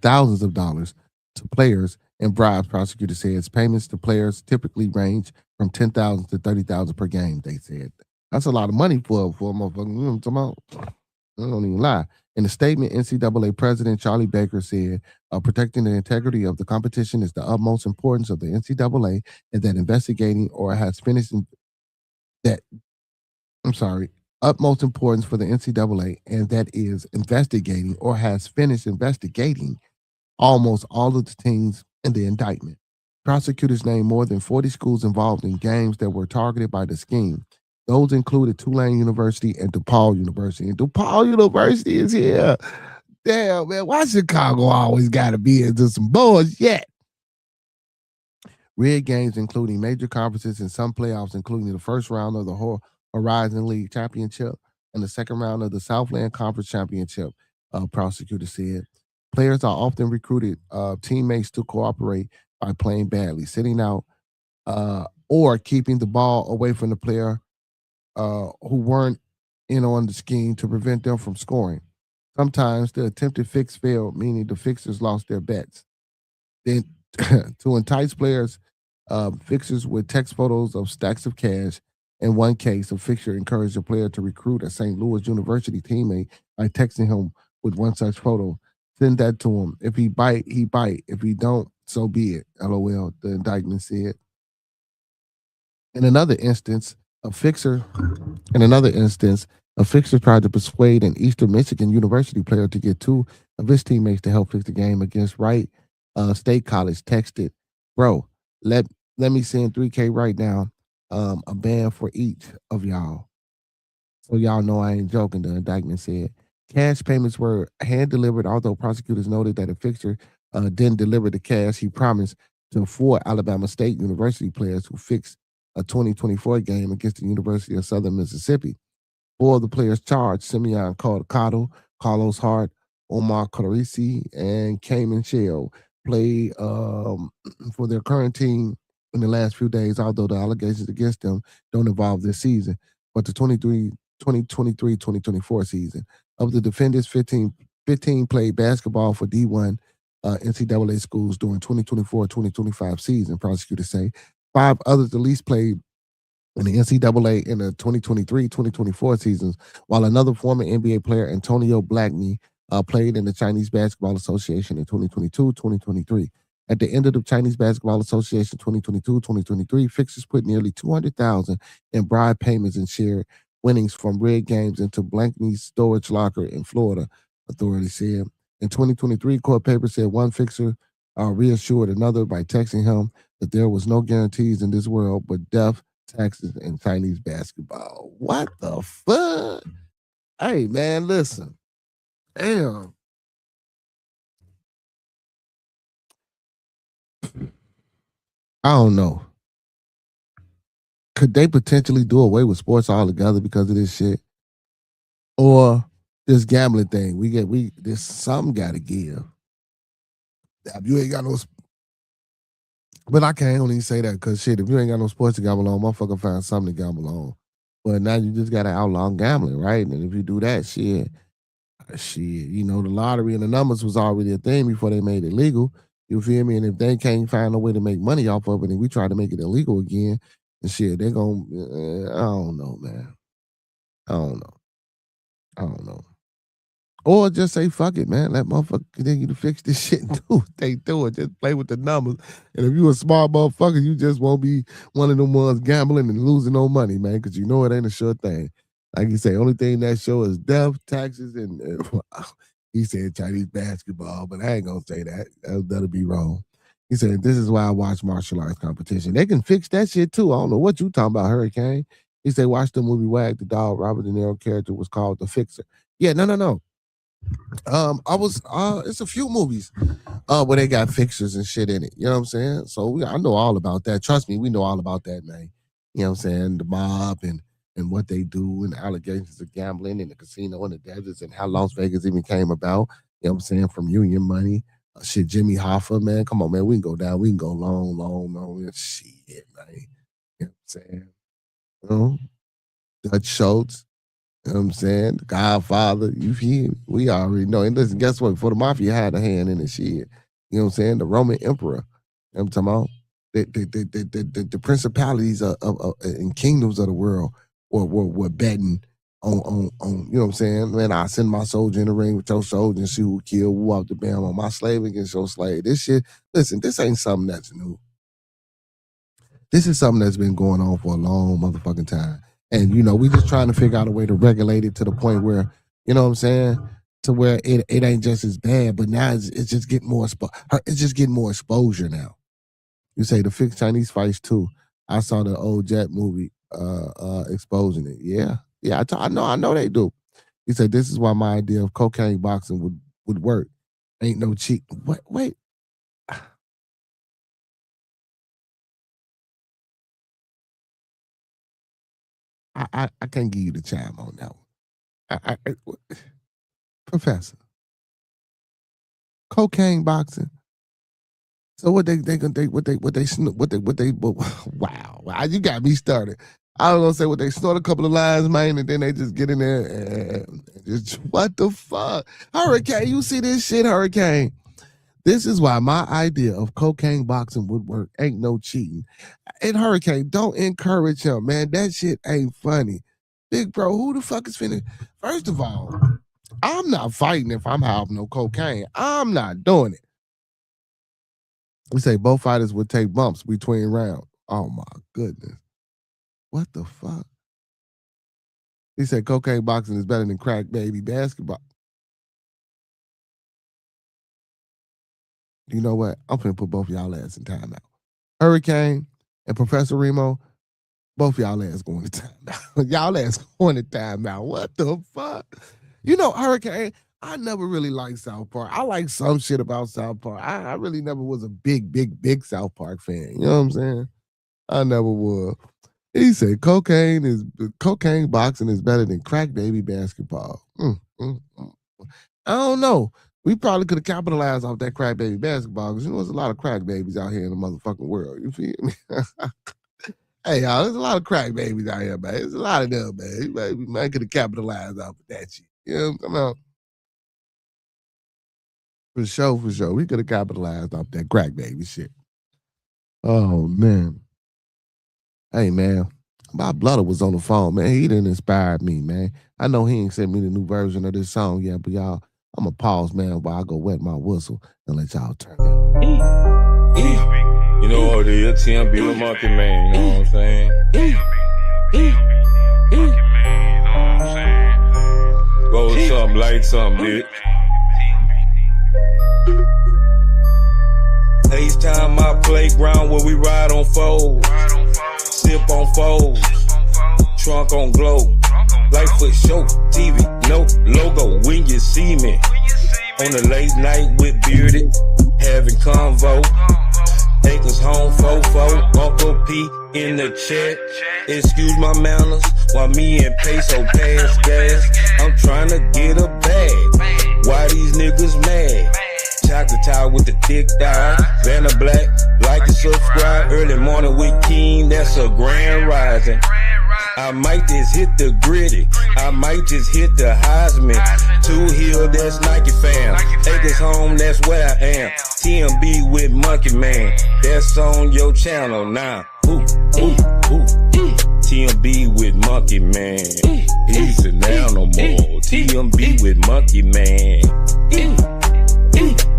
Speaker 4: thousands of dollars to players and bribes, prosecutors said. Payments to players typically range from $10,000 to $30,000 per game, they said. That's a lot of money for a motherfucker. You know what I'm talking about? I don't even lie. In a statement, NCAA President Charlie Baker said, protecting the integrity of the competition is the utmost importance of the NCAA, and that investigating or has finished that, utmost importance for the NCAA, and that is investigating or has finished investigating almost all of the teams in the indictment. Prosecutors named more than 40 schools involved in games that were targeted by the scheme. Those included Tulane University and DePaul University. And DePaul University is here. Damn, man, why Chicago always got to be into some bullshit? Rigged games including major conferences and some playoffs, including the first round of the Horizon League Championship and the second round of the Southland Conference Championship, prosecutors said. Players are often recruited teammates to cooperate by playing badly, sitting out, or keeping the ball away from the player who weren't in on the scheme to prevent them from scoring. Sometimes the attempted fix failed, meaning the fixers lost their bets. Then, to entice players, fixers would text photos of stacks of cash. In one case, a fixer encouraged a player to recruit a St. Louis University teammate by texting him with one such photo. Send that to him. If he bite, he bite. If he don't, so be it. LOL, the indictment said. In another instance, a fixer tried to persuade an Eastern Michigan University player to get 2 of his teammates to help fix the game against Wright State College. Texted, bro, let me send $3K right now, a band for each of y'all. So y'all know I ain't joking, the indictment said. Cash payments were hand-delivered, although prosecutors noted that a fixer didn't deliver the cash he promised to 4 Alabama State University players who fixed a 2024 game against the University of Southern Mississippi. 4 of the players charged, Simeon Cono, Carlos Hart, Omar Carisi, and Cayman Shell, played for their current team in the last few days, although the allegations against them don't involve this season, but the 2023-2024 season. Of the defendants, 15 played basketball for D1 NCAA schools during 2024-2025 season, prosecutors say. 5 others at least played in the NCAA in the 2023-2024 seasons, while another former NBA player, Antonio Blackney, played in the Chinese Basketball Association in 2022-2023. At the end of the Chinese Basketball Association 2022-2023, fixers put nearly 200,000 in bribe payments and shared winnings from rigged games into Blankney's storage locker in Florida, authorities said. In 2023, court papers said one fixer reassured another by texting him that there was no guarantees in this world but death, taxes, and Chinese basketball. What the fuck? Hey, man, listen. Damn. I don't know. Could they potentially do away with sports altogether because of this shit? Or this gambling thing? There's something gotta give. You ain't got no, but I can't only say that because shit, if you ain't got no sports to gamble on, motherfucker find something to gamble on. But now you just gotta outlaw gambling, right? And if you do that shit, the lottery and the numbers was already a thing before they made it legal. You feel me? And if they can't find a way to make money off of it, and we try to make it illegal again, and shit, they're gonna. I don't know, man. I don't know. I don't know. Or just say fuck it, man. Let motherfucker continue to fix this shit and do what they do it. Just play with the numbers. And if you a smart motherfucker, you just won't be one of them ones gambling and losing no money, man, because you know it ain't a sure thing. Like you say, only thing that show is death, taxes, and he said Chinese basketball, but I ain't gonna say that. That'll be wrong. He said, this is why I watch martial arts competition. They can fix that shit too. I don't know what you talking about, Hurricane. He said, watch the movie Wag the Dog. Robert De Niro character was called The Fixer. Yeah, no. It's a few movies where they got fixers and shit in it. You know what I'm saying? So I know all about that. Trust me, we know all about that, man. You know what I'm saying? The mob and what they do and the allegations of gambling in the casino in the deserts and how Las Vegas even came about. You know what I'm saying? From union money. Shit, Jimmy Hoffa, man. Come on, man. We can go down. We can go long. Shit, man. You know what I'm saying? Dutch Schultz. You know what I'm saying? The Godfather, you feel me? We already know. And listen, guess what? Before the mafia had a hand in the shit. You know what I'm saying? The Roman Emperor. You know what I'm talking about? The principalities and kingdoms of the world were betting on you know what I'm saying? Man, I send my soldier in the ring with your soldier and see who kill, who out the bam on my slave against your slave. This shit, listen, this ain't something that's new. This is something that's been going on for a long motherfucking time. And, we just trying to figure out a way to regulate it to the point where, you know what I'm saying? To where it ain't just as bad, but now it's just getting more it's just getting more exposure now. You say the fixed Chinese fights too. I saw the old Jet movie exposing it. Yeah. Yeah, I know they do. He said this is why my idea of cocaine boxing would work. Ain't no cheat. Wait. I can't give you the chime on that one. Professor, cocaine boxing. So wow, you got me started. I was gonna say what they snort a couple of lines, man, and then they just get in there and just what the fuck, Hurricane? You see this shit, Hurricane? This is why my idea of cocaine boxing would work. Ain't no cheating. And Hurricane, don't encourage him, man. That shit ain't funny. Big bro, who the fuck is finna? First of all, I'm not fighting if I'm having no cocaine. I'm not doing it. We say both fighters would take bumps between rounds. Oh my goodness. What the fuck? He said cocaine boxing is better than crack baby basketball. You know what? I'm finna put both y'all ass in timeout. Hurricane and Professor Remo, both y'all ass going to timeout. Y'all ass going to timeout. What the fuck? Hurricane, I never really liked South Park. I like some shit about South Park. I really never was a big South Park fan. You know what I'm saying? I never was. He said cocaine boxing is better than crack baby basketball. I don't know. We probably could have capitalized off that crack baby basketball because there's a lot of crack babies out here in the motherfucking world. You feel me? Hey, y'all, there's a lot of crack babies out here, man. There's a lot of them, man. We might could have capitalized off of that shit. You know what I'm talking about? For sure. We could have capitalized off that crack baby shit. Oh, man. Hey, man. My brother was on the phone, man. He done inspired me, man. I know he ain't sent me the new version of this song yet, but y'all, I'm going to pause, man, while I go wet my whistle and let y'all turn it.
Speaker 6: You know what it is, TMB the Monkey Man, you know what I'm saying? Roll something, light something, bitch. FaceTime my playground where we ride on foes, sip on foes, trunk on glow, light for show, TV, no logo. When you see me on the late night with Bearded, having convo, Acres home, fofo, Uncle P in the chat. Excuse my manners, while me and Peso pass gas. I'm trying to get a bag. Why these niggas mad? Chocolate tie with the thick thigh, Vanna Black, like and subscribe. Early morning with King, that's a grand rising. I might just hit the gritty, I might just hit the Heisman. 2 Hill, that's Nike fam. Acres home, that's where I am. TMB with Monkey Man, that's on your channel now. Ooh, ooh, ooh. TMB with Monkey Man, he's a now no more. TMB with Monkey Man.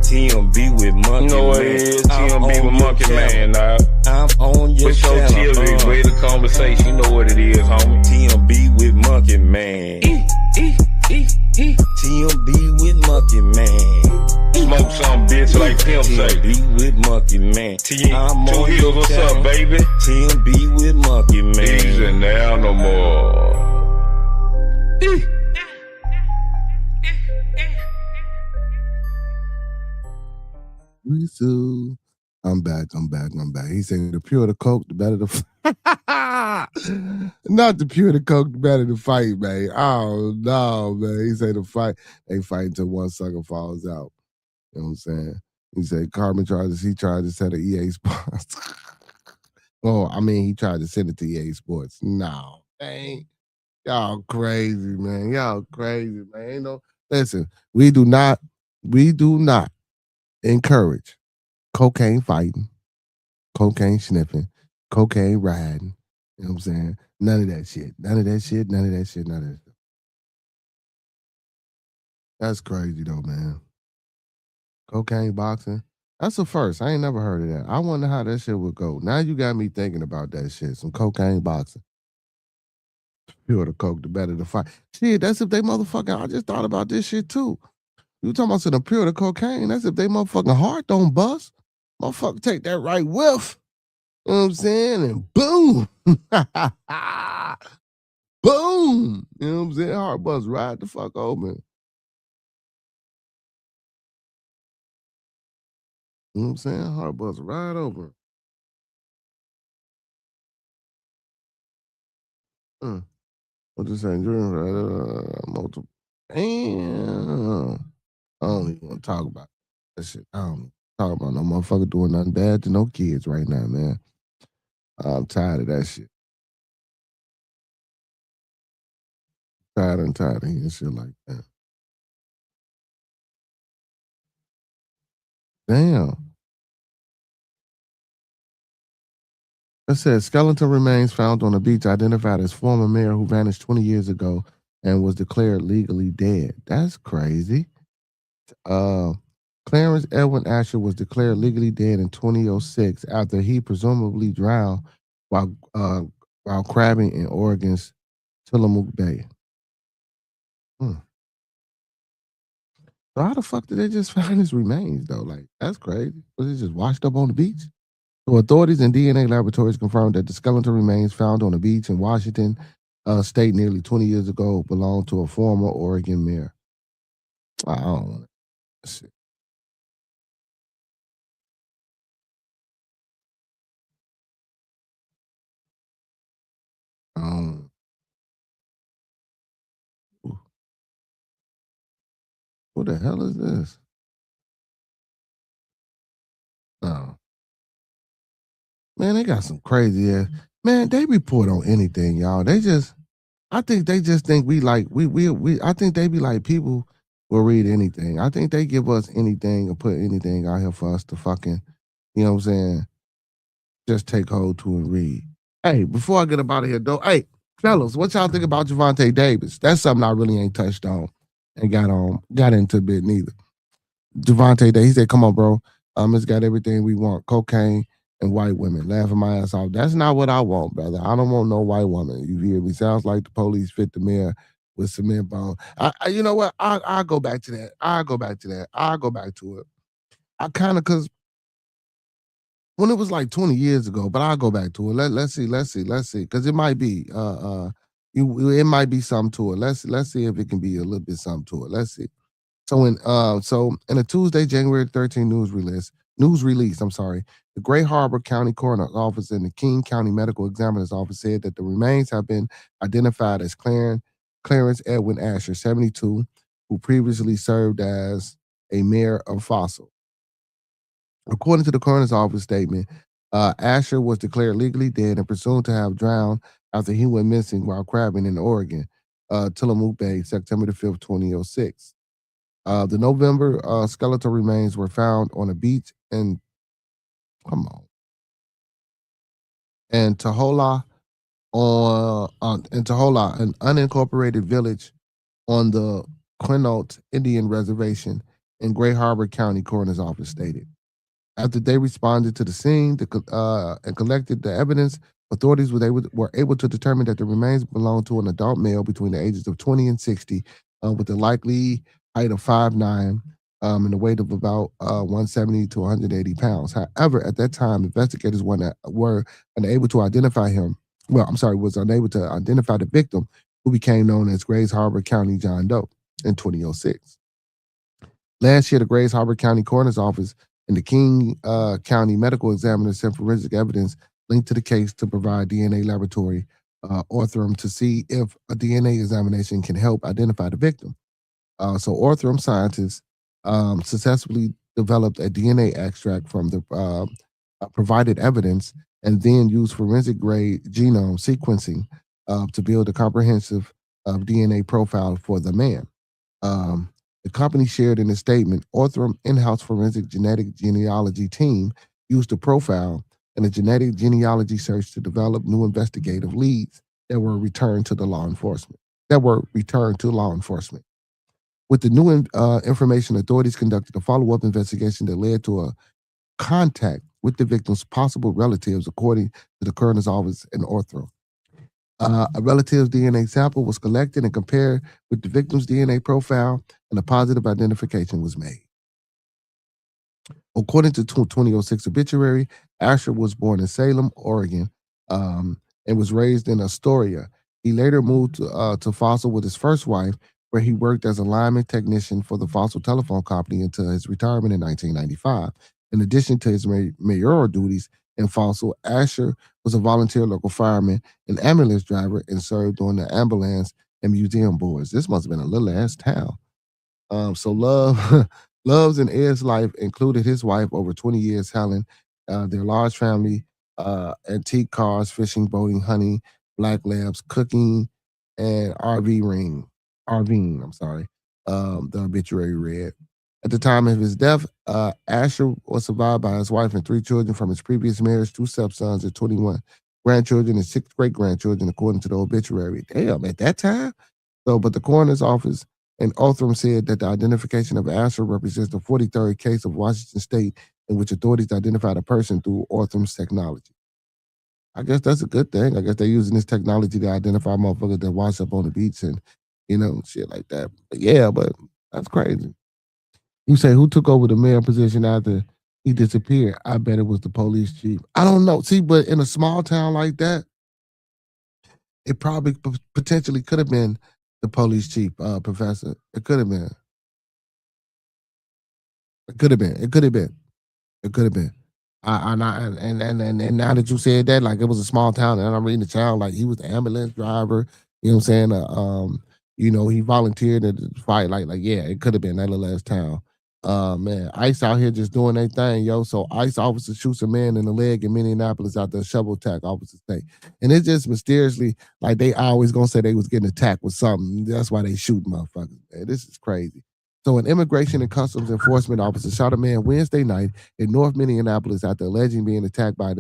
Speaker 6: TMB with Monkey Man. You know what it is, TMB with Monkey Man, dog. I'm on your channel. TMB, way the conversation, you know what it is, homie. TMB with Monkey Man. TMB with Monkey Man. Smoke some bitch like Pimp say. TMB with Monkey Man. I'm on your what's up, baby? TMB with Monkey Man. He's in there no more.
Speaker 4: I'm back. He said the pure the coke, the better the not the pure the coke, the better the fight, man. Oh no, man. He said the fight, they fight until one sucker falls out. You know what I'm saying? He said Carmen tried to set an EA Sports. Oh, I mean he tried to send it to EA Sports. No, dang. Y'all crazy, man. Ain't no listen, we do not encourage cocaine fighting, cocaine sniffing, cocaine riding. You know what I'm saying? None of that shit. That's crazy though, man. Cocaine boxing. That's a first. I ain't never heard of that. I wonder how that shit would go. Now you got me thinking about that shit. Some cocaine boxing. Pure the coke, the better the fight. Shit, that's if they motherfucking, I just thought about this shit too. You talking about some pure the cocaine. That's if they motherfucking heart don't bust. Motherfucker take that right whiff. You know what I'm saying? And boom. Boom. You know what I'm saying? Heart bust right the fuck open. You know what I'm saying? Heart bust right open. What you saying? Multiple. Damn. I don't even want to talk about that shit. I don't talk about no motherfucker doing nothing bad to no kids right now, man. I'm tired of that shit. Tired of hearing shit like that. Damn. It says skeleton remains found on the beach identified as former mayor who vanished 20 years ago and was declared legally dead. That's crazy. Clarence Edwin Asher was declared legally dead in 2006 after he presumably drowned while crabbing in Oregon's Tillamook Bay. So how the fuck did they just find his remains though? Like that's crazy. Was it just washed up on the beach? So authorities and DNA laboratories confirmed that the skeleton remains found on the beach in Washington state nearly 20 years ago belonged to a former Oregon mayor. I don't want to shit. What the hell is this? Oh. Man, they got some crazy ass. Man, they report on anything, y'all. I think they just think we I think they be like people will read anything. I think they give us anything or put anything out here for us to fucking, you know what I'm saying, just take hold to and read. Hey, before I get up out of here though, hey, fellas, what y'all think about Javante Davis? That's something I really ain't touched on. and got into a bit neither. Javante Day, he said, "Come on, bro. It's got everything we want: cocaine and white women." Laughing my ass off. That's not what I want, brother. I don't want no white woman. You hear me? Sounds like the police fit the mayor with cement bone. You know what? I go back to that. I go back to that. I go back to it. I kind of because when it was like 20 years ago, but I'll go back to it. Let's see, because it might be it might be something to it. Let's see if it can be a little bit something to it. Let's see. So in a Tuesday, January 13 news release, I'm sorry, the Gray Harbor County Coroner's Office and the King County Medical Examiner's Office said that the remains have been identified as Clarence Edwin Asher, 72, who previously served as a mayor of Fossil. According to the coroner's office statement, Asher was declared legally dead and presumed to have drowned after he went missing while crabbing in Oregon, Tillamook Bay, September the 5th, 2006. The November skeletal remains were found on a beach in Tahola, an unincorporated village on the Quinault Indian Reservation in Gray Harbor County Coroner's Office stated. After they responded to the scene and collected the evidence, authorities were able to determine that the remains belonged to an adult male between the ages of 20 and 60, with a likely height of 5'9", and a weight of about 170 to 180 pounds. However, at that time, investigators were unable to identify him. Was unable to identify the victim, who became known as Grays Harbor County John Doe in 2006. Last year, the Grays Harbor County Coroner's Office and the King County Medical Examiner sent forensic evidence linked to the case to provide DNA laboratory Orthrum to see if a DNA examination can help identify the victim. So Orthrum scientists successfully developed a DNA extract from the provided evidence and then used forensic grade genome sequencing to build a comprehensive DNA profile for the man. The company shared in a statement, Orthrum in-house forensic genetic genealogy team used a profile and a genetic genealogy search to develop new investigative leads that were returned to law enforcement. With the new information, authorities conducted a follow-up investigation that led to a contact with the victim's possible relatives, according to the coroner's office in Orthrum. A relative's DNA sample was collected and compared with the victim's DNA profile, and a positive identification was made. According to 2006 obituary, Asher was born in Salem, Oregon, and was raised in Astoria. He later moved to Fossil with his first wife, where he worked as a lineman technician for the Fossil Telephone Company until his retirement in 1995. In addition to his mayoral duties in Fossil, Asher was a volunteer local fireman, an ambulance driver, and served on the ambulance and museum boards. This must have been a little ass town. So Love's and Ed's life included his wife over 20 years, Helen, their large family, antique cars, fishing, boating, hunting, black labs, cooking, and RVing, the obituary read. At the time of his death, Asher was survived by his wife and 3 children from his previous marriage, 2 stepsons and 21 grandchildren and 6 great-grandchildren, according to the obituary. Damn, at that time? But the coroner's office in Orthrum said that the identification of Asher represents the 43rd case of Washington State in which authorities identified a person through Orthrum's technology. I guess that's a good thing. I guess they're using this technology to identify motherfuckers that wash up on the beach and, shit like that. But yeah, but that's crazy. You say, who took over the mayor position after he disappeared? I bet it was the police chief. I don't know. See, but in a small town like that, it probably potentially could have been the police chief, Professor. It could have been. It could have been. It could have been. It could have been. And now that you said that, like it was a small town, and I'm reading the child, like he was the ambulance driver. You know what I'm saying? He volunteered to fight. Like yeah, it could have been that little ass town. Man, ICE out here just doing their thing, yo. So ICE officer shoots a man in the leg in Minneapolis after a shovel attack, officers say. And it's just mysteriously, like they always gonna say they was getting attacked with something. That's why they shoot motherfuckers. Man, this is crazy. So an immigration and customs enforcement officer shot a man Wednesday night in North Minneapolis after alleging being attacked by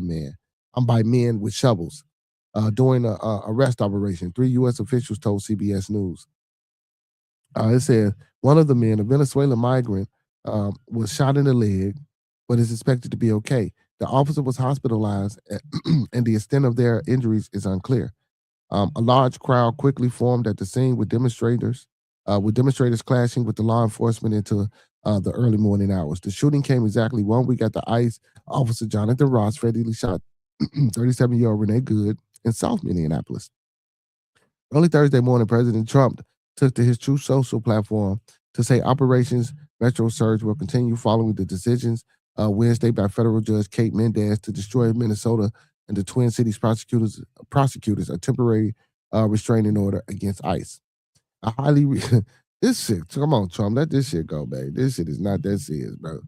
Speaker 4: men with shovels during a arrest operation. 3 U.S. officials told CBS News. It says one of the men, a Venezuelan migrant, was shot in the leg, but is expected to be okay. The officer was hospitalized, and the extent of their injuries is unclear. A large crowd quickly formed at the scene with demonstrators clashing with the law enforcement into the early morning hours. The shooting came exactly 1 week after ICE officer Jonathan Ross fatally shot 37-year-old Renee Good in South Minneapolis. Early Thursday morning, President Trump took to his True Social platform to say Operations Metro Surge will continue following the decisions Wednesday by federal judge Kate Mendez to destroy Minnesota and the Twin Cities prosecutors a temporary restraining order against ICE. I highly this shit. Come on, Trump, let this shit go, babe. This shit is not that serious, bro.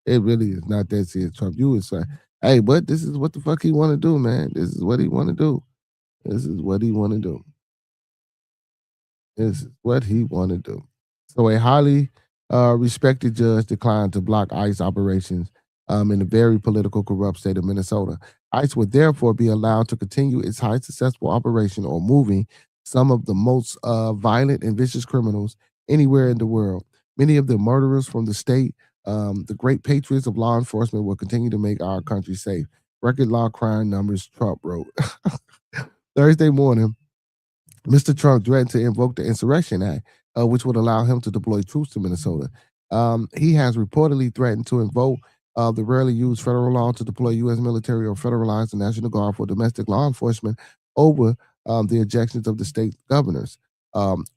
Speaker 4: It really is not that serious, Trump. You would say, hey, but this is what the fuck he want to do, man. This is what he want to do. This is what he want to do. This is what he want to do. So a highly respected judge declined to block ICE operations in the very political, corrupt state of Minnesota. ICE would therefore be allowed to continue its high successful operation or moving some of the most violent and vicious criminals anywhere in the world. Many of the murderers from the state, the great patriots of law enforcement, will continue to make our country safe. Record law crime numbers, Trump wrote. Thursday morning, Mr. Trump threatened to invoke the Insurrection Act, which would allow him to deploy troops to Minnesota. He has reportedly threatened to invoke the rarely used federal law to deploy U.S. military or federalize the National Guard for domestic law enforcement over the objections of the state governors.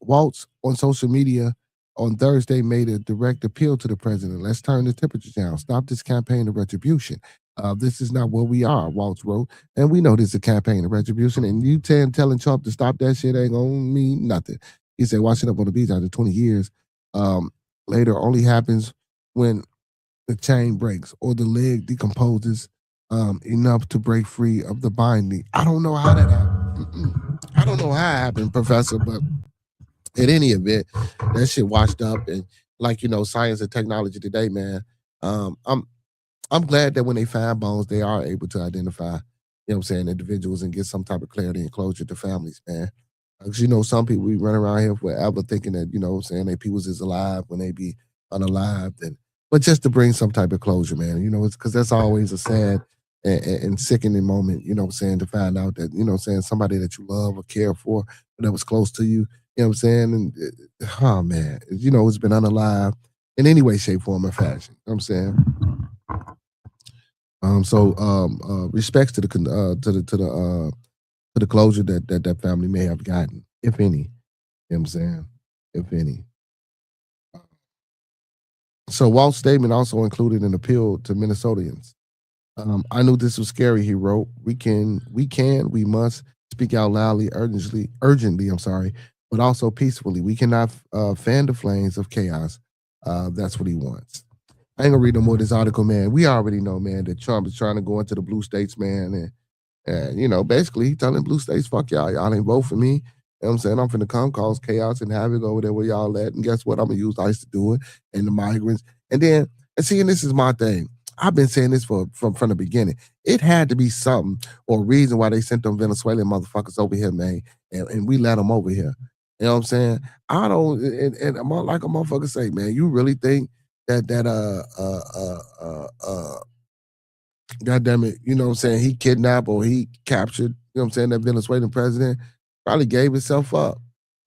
Speaker 4: Waltz on social media on Thursday made a direct appeal to the president. Let's turn the temperature down. Stop this campaign of retribution. This is not where we are, Waltz wrote. And we know this is a campaign of retribution. And you telling Trump to stop that shit ain't gonna mean nothing. He said, washing up on the beach after 20 years later only happens when the chain breaks or the leg decomposes enough to break free of the binding. I don't know how that happened. I don't know how it happened, Professor, but in any event, that shit washed up. And like, science and technology today, man, I'm glad that when they find bones, they are able to identify, individuals and get some type of clarity and closure to families, man. Because, some people, we run around here forever thinking that, they people's is alive when they be unalived. But just to bring some type of closure, man, it's because that's always a sad and sickening moment, to find out that, somebody that you love or care for, that was close to you, And, oh, man, it's been unalived in any way, shape, form, or fashion. You know what I'm saying? Respects to the closure that family may have gotten, if any. You know what I'm saying? If any. So Walt's statement also included an appeal to Minnesotans. I knew this was scary, he wrote. We must speak out loudly, urgently, but also peacefully. We cannot fan the flames of chaos. That's what he wants. I ain't gonna read no more of this article, man. We already know, man, that Trump is trying to go into the blue states, man, and basically he telling blue states, fuck y'all, y'all ain't vote for me. You know what I'm saying? I'm finna come cause chaos and havoc over there where y'all at. And guess what? I'm gonna use ICE to do it and the migrants. And this is my thing. I've been saying this from the beginning. It had to be something or a reason why they sent them Venezuelan motherfuckers over here, man, and we let them over here. You know what I'm saying? I don't, and I'm like a motherfucker say, man, you really think that God damn it, you know what I'm saying, he kidnapped or he captured, you know what I'm saying, that Venezuelan president probably gave himself up.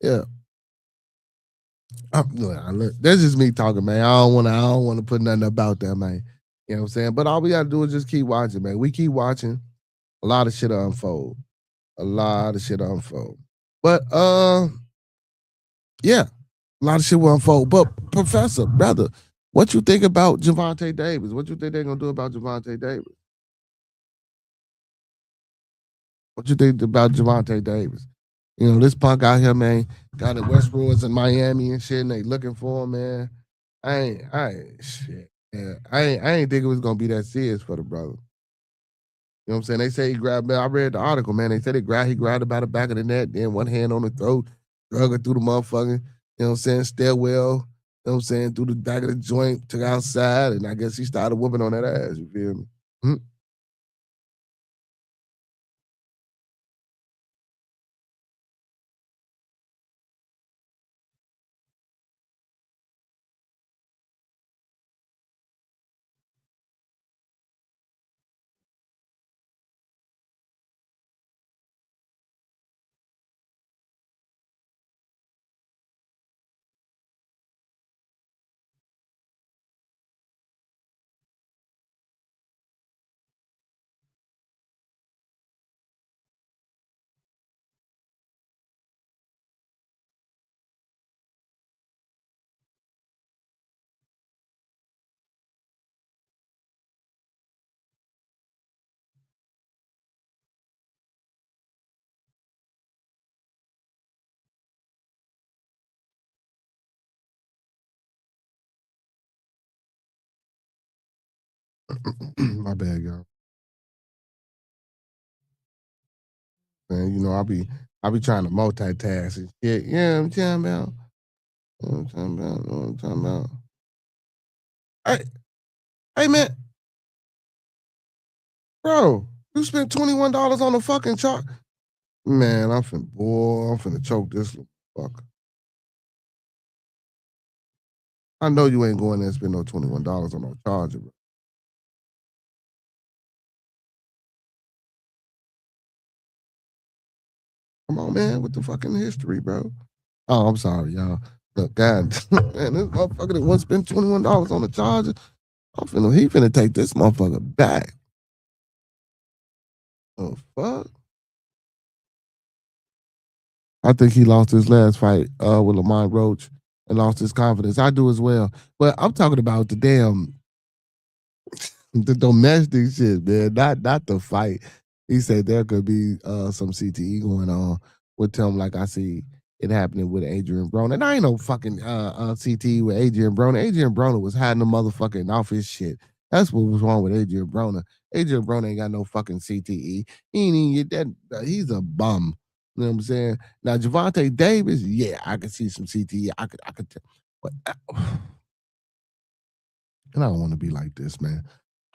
Speaker 4: Yeah. Look, that's just me talking, man. I don't wanna put nothing about that, man. You know what I'm saying? But all we gotta do is just keep watching, man. We keep watching. A lot of shit will unfold. A lot of shit will unfold. But yeah, a lot of shit will unfold. But Professor, brother, what you think about Javante Davis? What you think they're gonna do about Javante Davis? What you think about Javante Davis? This punk out here, man, got in Westwoods in Miami and shit, and they looking for him, man. Shit. Yeah, I ain't think it was gonna be that serious for the brother. You know what I'm saying? They say he grabbed, man. I read the article, man. They said he grabbed about the back of the neck, then one hand on the throat, drug her through the motherfucking, you know what I'm saying, stairwell, you know what I'm saying, through the back of the joint, took outside, and I guess he started whooping on that ass, you feel me? Hmm? My bad, y'all. Man, you know, I be trying to multitask and shit. Yeah, I'm talking about. You know what I'm talking about. You know what I'm talking about. Hey, hey, man, bro, you spent $21 on a fucking chart. Man, I'm finna choke this little fucker. I know you ain't going there and spend no $21 on no charger, bro. Come on, man, with the fucking history, bro. Oh, I'm sorry, y'all. Look, God, man, this motherfucker that wants to spend $21 on the charger, he finna take this motherfucker back. Oh, fuck. I think he lost his last fight with Lamont Roach and lost his confidence. I do as well. But I'm talking about the domestic shit, man, not the fight. He said there could be some CTE going on with him, like I see it happening with Adrian Broner. And I ain't no fucking CTE with Adrian Broner. Adrian Broner was hiding the motherfucking off his shit. That's what was wrong with Adrian Broner. Adrian Broner ain't got no fucking CTE. He ain't even get that. He's a bum. You know what I'm saying? Now Javante Davis, yeah, I could see some CTE. I could tell. But and I don't want to be like this, man.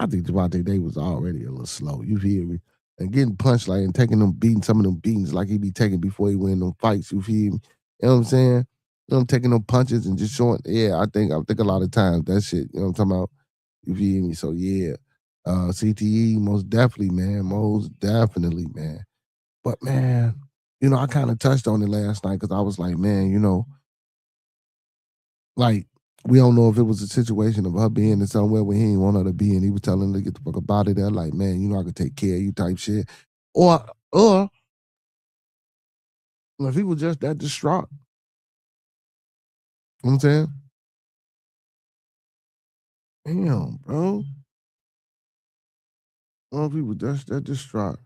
Speaker 4: I think Javante Davis was already a little slow. You feel me? And getting punched like and taking them beating some of them beatings like he be taking before he win them fights. You feel me? You know what I'm saying? You know, I'm taking them punches and just showing. Yeah, I think a lot of times that shit. You know what I'm talking about? You feel me? So yeah, CTE most definitely, man. Most definitely, man. But man, you know, I kind of touched on it last night because I was like, man, you know, like, we don't know if it was a situation of her being in somewhere where he didn't want her to be, and he was telling her to get the fuck about it. They're like, man, you know, I could take care of you type shit. Or if he was just that distraught. You know what I'm saying? Damn, bro. Or if he was just that distraught.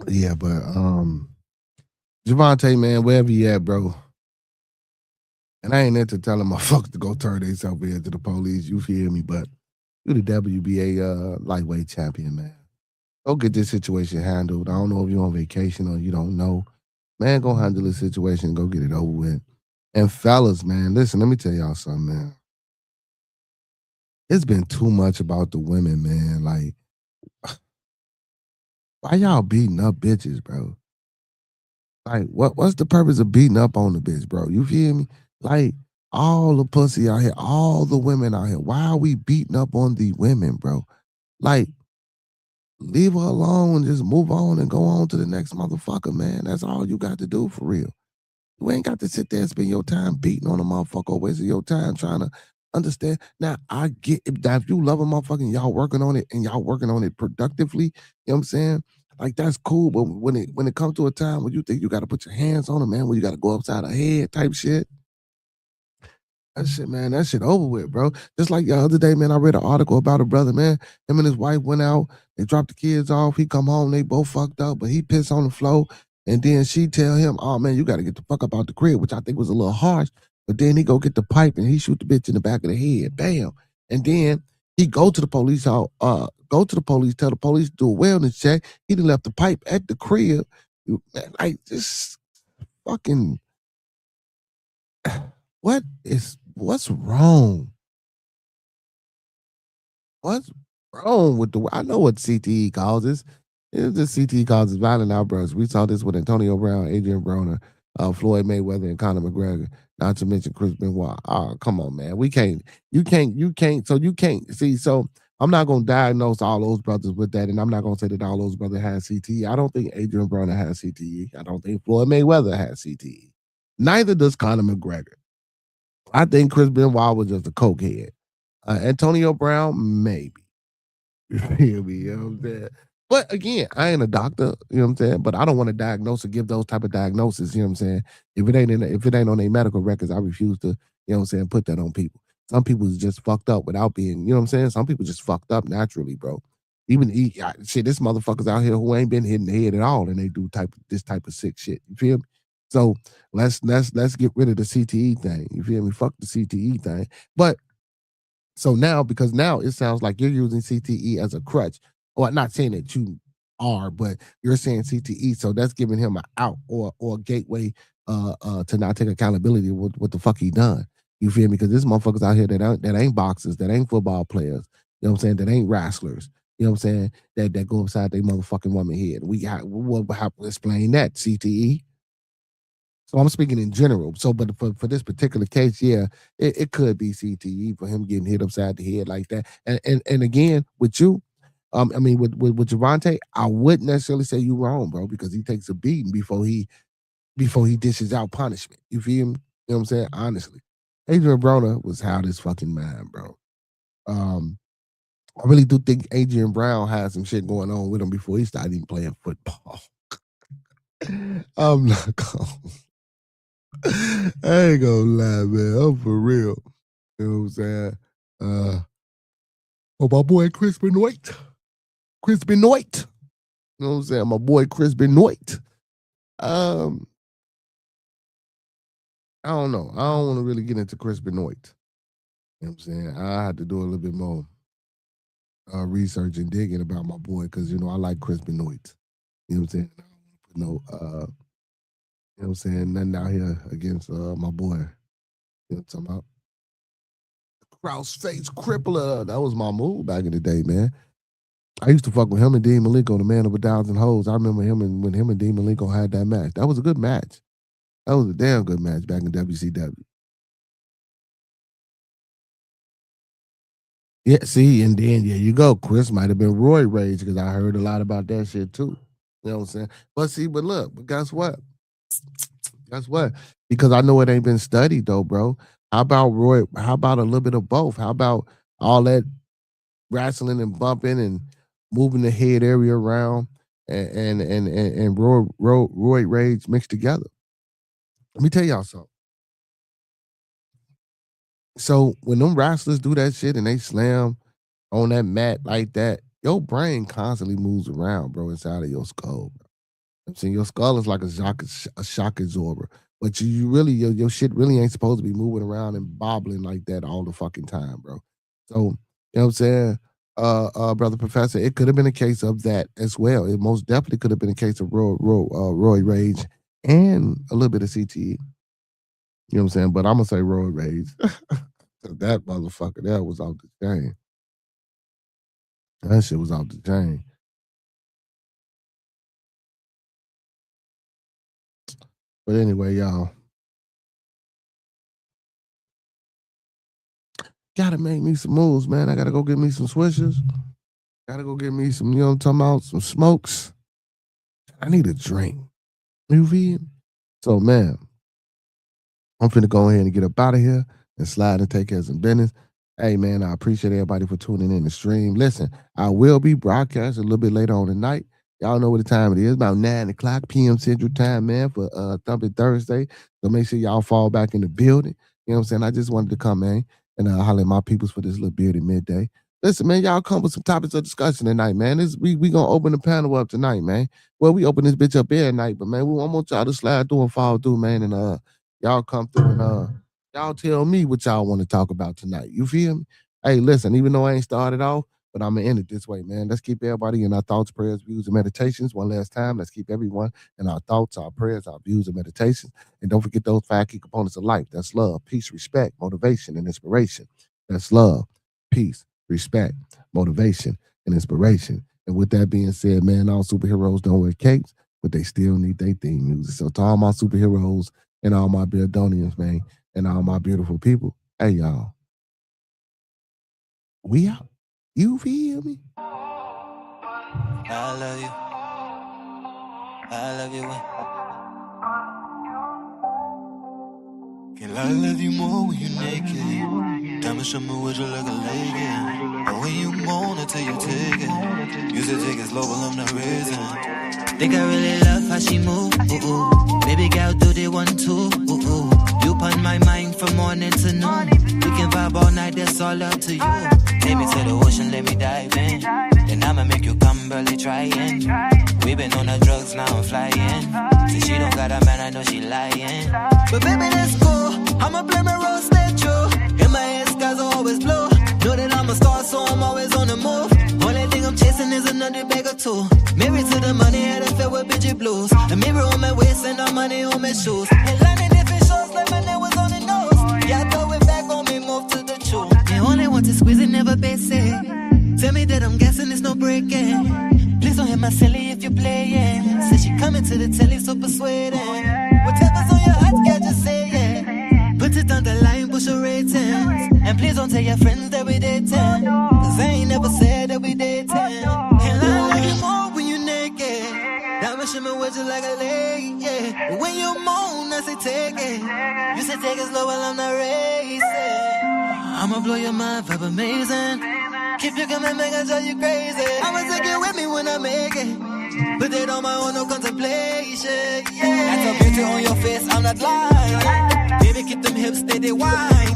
Speaker 4: Yeah, but Javante, man, wherever you at, bro. And I ain't into telling my folks to go turn themselves in to the police. You feel me? But you the WBA lightweight champion, man. Go get this situation handled. I don't know if you're on vacation or you don't know. Man, go handle this situation and go get it over with. And fellas, man, listen, let me tell y'all something, man. It's been too much about the women, man. Like, why y'all beating up bitches, bro? Like, what's the purpose of beating up on the bitch, bro? You feel me? Like, all the pussy out here, all the women out here. Why are we beating up on the women, bro? Like, leave her alone and just move on and go on to the next motherfucker, man. That's all you got to do for real. You ain't got to sit there and spend your time beating on a motherfucker or wasting your time trying to understand. Now, I get if you love a motherfucker and y'all working on it and y'all working on it productively, you know what I'm saying? Like, that's cool. But when it comes to a time when you think you got to put your hands on a man, when you got to go upside her head type shit, that shit, man, that shit over with, bro. Just like the other day, man, I read an article about a brother, man. Him and his wife went out, they dropped the kids off. He come home, they both fucked up, but he pissed on the floor. And then she tell him, oh man, you gotta get the fuck up out the crib, which I think was a little harsh. But then he go get the pipe and he shoot the bitch in the back of the head. Bam. And then he go to the police, tell the police to do a wellness check. He done left the pipe at the crib. Man, like, this fucking what's wrong? What's wrong with I know what CTE causes. It's just CTE causes violent outbursts. We saw this with Antonio Brown, Adrian Broner, Floyd Mayweather, and Conor McGregor. Not to mention Chris Benoit. Oh, come on, man. We can't. You can't. So you can't see. So I'm not gonna diagnose all those brothers with that, and I'm not gonna say that all those brothers have CTE. I don't think Adrian Broner has CTE. I don't think Floyd Mayweather has CTE. Neither does Conor McGregor. I think Chris Benoit was just a cokehead. Antonio Brown, maybe. You feel me? You know what I'm saying? But again, I ain't a doctor, you know what I'm saying? But I don't want to diagnose or give those type of diagnoses, you know what I'm saying? If it ain't on their medical records, I refuse to, you know what I'm saying, put that on people. Some people is just fucked up without being, you know what I'm saying? Some people just fucked up naturally, bro. Even shit, this motherfuckers out here who ain't been hit in the head at all, and they do this type of sick shit. You feel me? So let's get rid of the CTE thing. You feel me? Fuck the CTE thing. But so now, because now it sounds like you're using CTE as a crutch. Well, not saying that you are, but you're saying CTE, so that's giving him an out or a gateway to not take accountability with what the fuck he done. You feel me? Because there's motherfuckers out here that ain't boxers, that ain't football players, you know what I'm saying, that ain't wrestlers, you know what I'm saying, that go upside their motherfucking woman head. We'll have to explain that, CTE. So I'm speaking in general. So, but for this particular case, yeah, it could be CTE for him getting hit upside the head like that. And again, with you, I mean, with Javante, I wouldn't necessarily say you wrong, bro, because he takes a beating before he dishes out punishment. You feel me? You know what I'm saying? Honestly, Adrian Broner was out his fucking mind, bro. I really do think Adrian Brown had some shit going on with him before he started even playing football. I'm not going. I ain't gonna lie, man. I'm for real. You know what I'm saying? Oh, my boy Chris Benoit. Chris Benoit. You know what I'm saying? My boy Chris Benoit. I don't know. I don't want to really get into Chris Benoit. You know what I'm saying? I had to do a little bit more research and digging about my boy because, you know, I like Chris Benoit. You know what I'm saying? I don't want to put you know what I'm saying? Nothing out here against my boy. You know what I'm talking about? Kraus face crippler. That was my move back in the day, man. I used to fuck with him and Dean Malenko, the man of 1,000 hoes. I remember when him and Dean Malenko had that match. That was a good match. That was a damn good match back in WCW. Yeah, see, and then yeah, you go. Chris might have been Roy Rage because I heard a lot about that shit too. You know what I'm saying? But look, but guess what? Guess what? Because I know it ain't been studied though, bro. How about Roy? How about a little bit of both? How about all that wrestling and bumping and moving the head area around and Roy Rage mixed together? Let me tell y'all something. So when them wrestlers do that shit and they slam on that mat like that, your brain constantly moves around, bro, inside of your skull. Bro. I'm saying your skull is like a shock absorber, but you really your shit really ain't supposed to be moving around and bobbling like that all the fucking time, bro. So you know what I'm saying, brother Professor, it could have been a case of that as well. It most definitely could have been a case of Roy Rage and a little bit of CTE. You know what I'm saying? But I'm gonna say Roy Rage. That motherfucker, that was off the chain. That shit was off the chain. But anyway, y'all. Gotta make me some moves, man. I gotta go get me some swishers. Gotta go get me some, you know what I'm talking about, some smokes. I need a drink. You feel me? So, man, I'm finna go ahead and get up out of here and slide and take care of some business. Hey, man, I appreciate everybody for tuning in the stream. Listen, I will be broadcasting a little bit later on tonight. Y'all know what the time it is, about 9 o'clock p.m. Central Time, man, for Thumping Thursday. So make sure y'all fall back in the building. You know what I'm saying? I just wanted to come, man, and holler at my peoples for this little bearded midday. Listen, man, y'all come with some topics of discussion tonight, man. We gonna open the panel up tonight, man. Well, we open this bitch up every night, but man, we want y'all to slide through and follow through, man, and y'all come through and y'all tell me what y'all want to talk about tonight. You feel me? Hey, listen, even though I ain't started off, but I'm gonna end it this way, man. Let's keep everybody in our thoughts, prayers, views, and meditations. One last time, let's keep everyone in our thoughts, our prayers, our views, and meditations. And don't forget those 5 key components of life. That's love, peace, respect, motivation, and inspiration. That's love, peace, respect, motivation, and inspiration. And with that being said, man, all superheroes don't wear capes, but they still need their theme music. So to all my superheroes and all my Buildonians, man, and all my beautiful people, hey, y'all, we out. You feel me?
Speaker 7: I love you. I love you. Girl, I love you more when you're naked. Diamond shimmer with you like a lake, yeah. And when you moan until you take it, you say take it slow, but I'm not raising. Think I really love how she move, ooh, ooh. Baby girl, do the 1, 2, ooh, ooh. You on my mind from morning to noon. We can vibe all night, that's all up to you. Take me to the ocean, let me dive in. Then I'ma make you come, barely trying. We been on the drugs, now I'm flying. Since she don't got a man, I know she lying. But baby, let's go. I'ma play my role, stay true. In my head, skies are always blue. Know that I'm a star, so I'm always on the move. Only thing I'm chasing is another bag or two. Married to the money, had a feel with bitchy blues. A mirror on my waist and the money on my shoes. And lining different shows like my name was on the nose. Yeah, I throw it back on me, move to the truth. They only want to squeeze it, never basic. Tell me that I'm guessing it's no breaking. Please don't hit my silly if you playing. Said she coming to the telly, so persuading. Whatever's on your heart, girl, just say it. Put it on the line, push your ratings. And please don't tell your friends that we dating. Cause I ain't never said that we dating. And I like you more when you naked. Diamond shimmer with you like a lake, yeah. But when you moan, I say take it. You say take it slow while I'm not racing. I'ma blow your mind, vibe amazing. Keep you coming, make I drive you crazy. I'ma take it with me when I make it. Put it on my own, no contemplation, yeah. That's a beauty on your face, I'm not lying. Baby, keep them hips steady wine.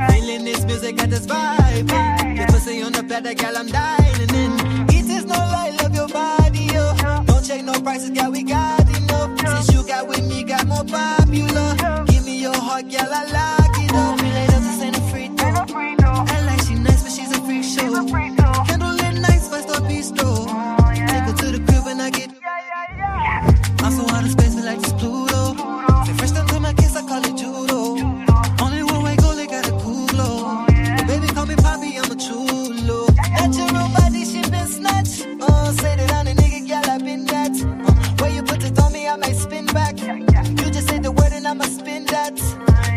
Speaker 7: Feeling this music, got this vibe. Your pussy on the platter, girl, I'm dining in. It is no lie, love your body, yo. Don't check no prices, girl, we got enough. Since you got with me, got more popular. Give me your heart, girl, I like it up. Later, this ain't a free throw. I like she nice, but she's a freak show. Candlelit nights, first up bistro. Take her to the crib when I get. I'm so out of space, feel like this Pluto. Say fresh time to my kiss, I call it judo. Only one way goal, they got a cool glow. Baby, call me Poppy, I'm a chulo. Natural body, she been snatched. Say that I'm a nigga, girl, I been that. Where you put it on me, I might spin back. You just say the word and I'ma spin that.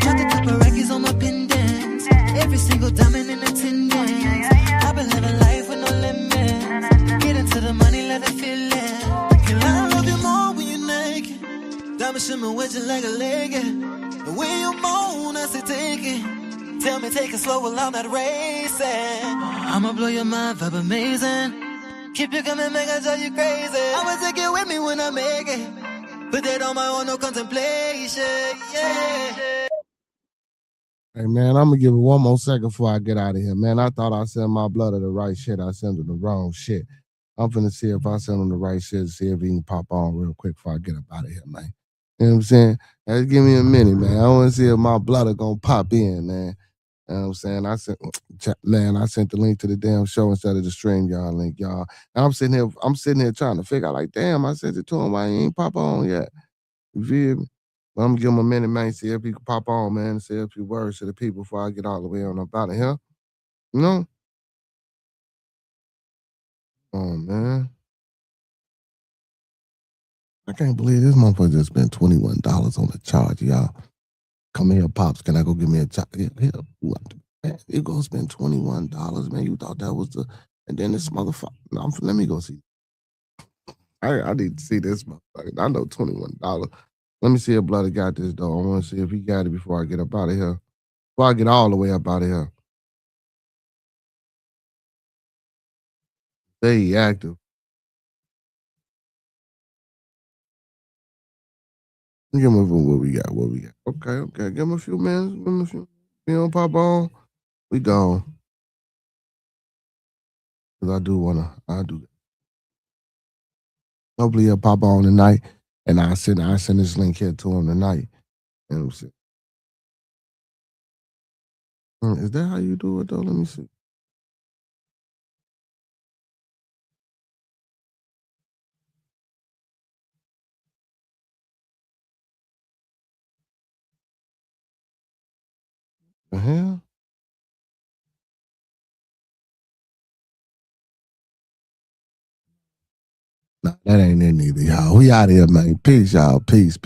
Speaker 7: Drop the couple records on my pendants. Every single diamond in attendance. I've been living life with no limits. Get into the money, let it feel it. Can I love you more when you're naked? Diamond shimmer with you like a leg. And when you moan, I say take it. Tell me take it slow while I'm not racing. I'ma blow your mind, vibe amazing. Keep you coming, make I drive you crazy. I'ma take it with me when I make it. Put that on my own, no contemplation, yeah.
Speaker 4: Hey man, I'm gonna give it one more second before I get out of here, man. I thought I sent my blood to the right shit. I sent him the wrong shit. I'm finna see if I send him the right shit, see if he can pop on real quick before I get up out of here, man. You know what I'm saying? Just give me a minute, man. I want to see if my blood is gonna pop in, man. You know what I'm saying? I sent the link to the damn show instead of the stream, y'all link, y'all. And I'm sitting here trying to figure out, like, damn, I sent it to him. Why he ain't pop on yet? You feel me? But I'm gonna give him a minute, man, see if he can pop on, man, and say a few words to the people before I get all the way on up out of here. You know? Oh, man. I can't believe this motherfucker just spent $21 on the charge, y'all. Come here, Pops. Can I go get me a charge? Yeah, man, you go spend $21, man. You thought that was the... And then this motherfucker... No, let me go see. I need to see this motherfucker. I know $21. Let me see if Bloody got this, though. I want to see if he got it before I get up out of here. Before I get all the way up out of here. Stay active. Give him what we got. Okay. Give him a few minutes. We don't pop on. We gone. Because I do that. Hopefully he'll pop on tonight. And I send this link here to him tonight. You know what I'm saying? Is that how you do it, though? Let me see. The hell? Nah, that ain't it neither, y'all. We out of here, man. Peace, y'all. Peace.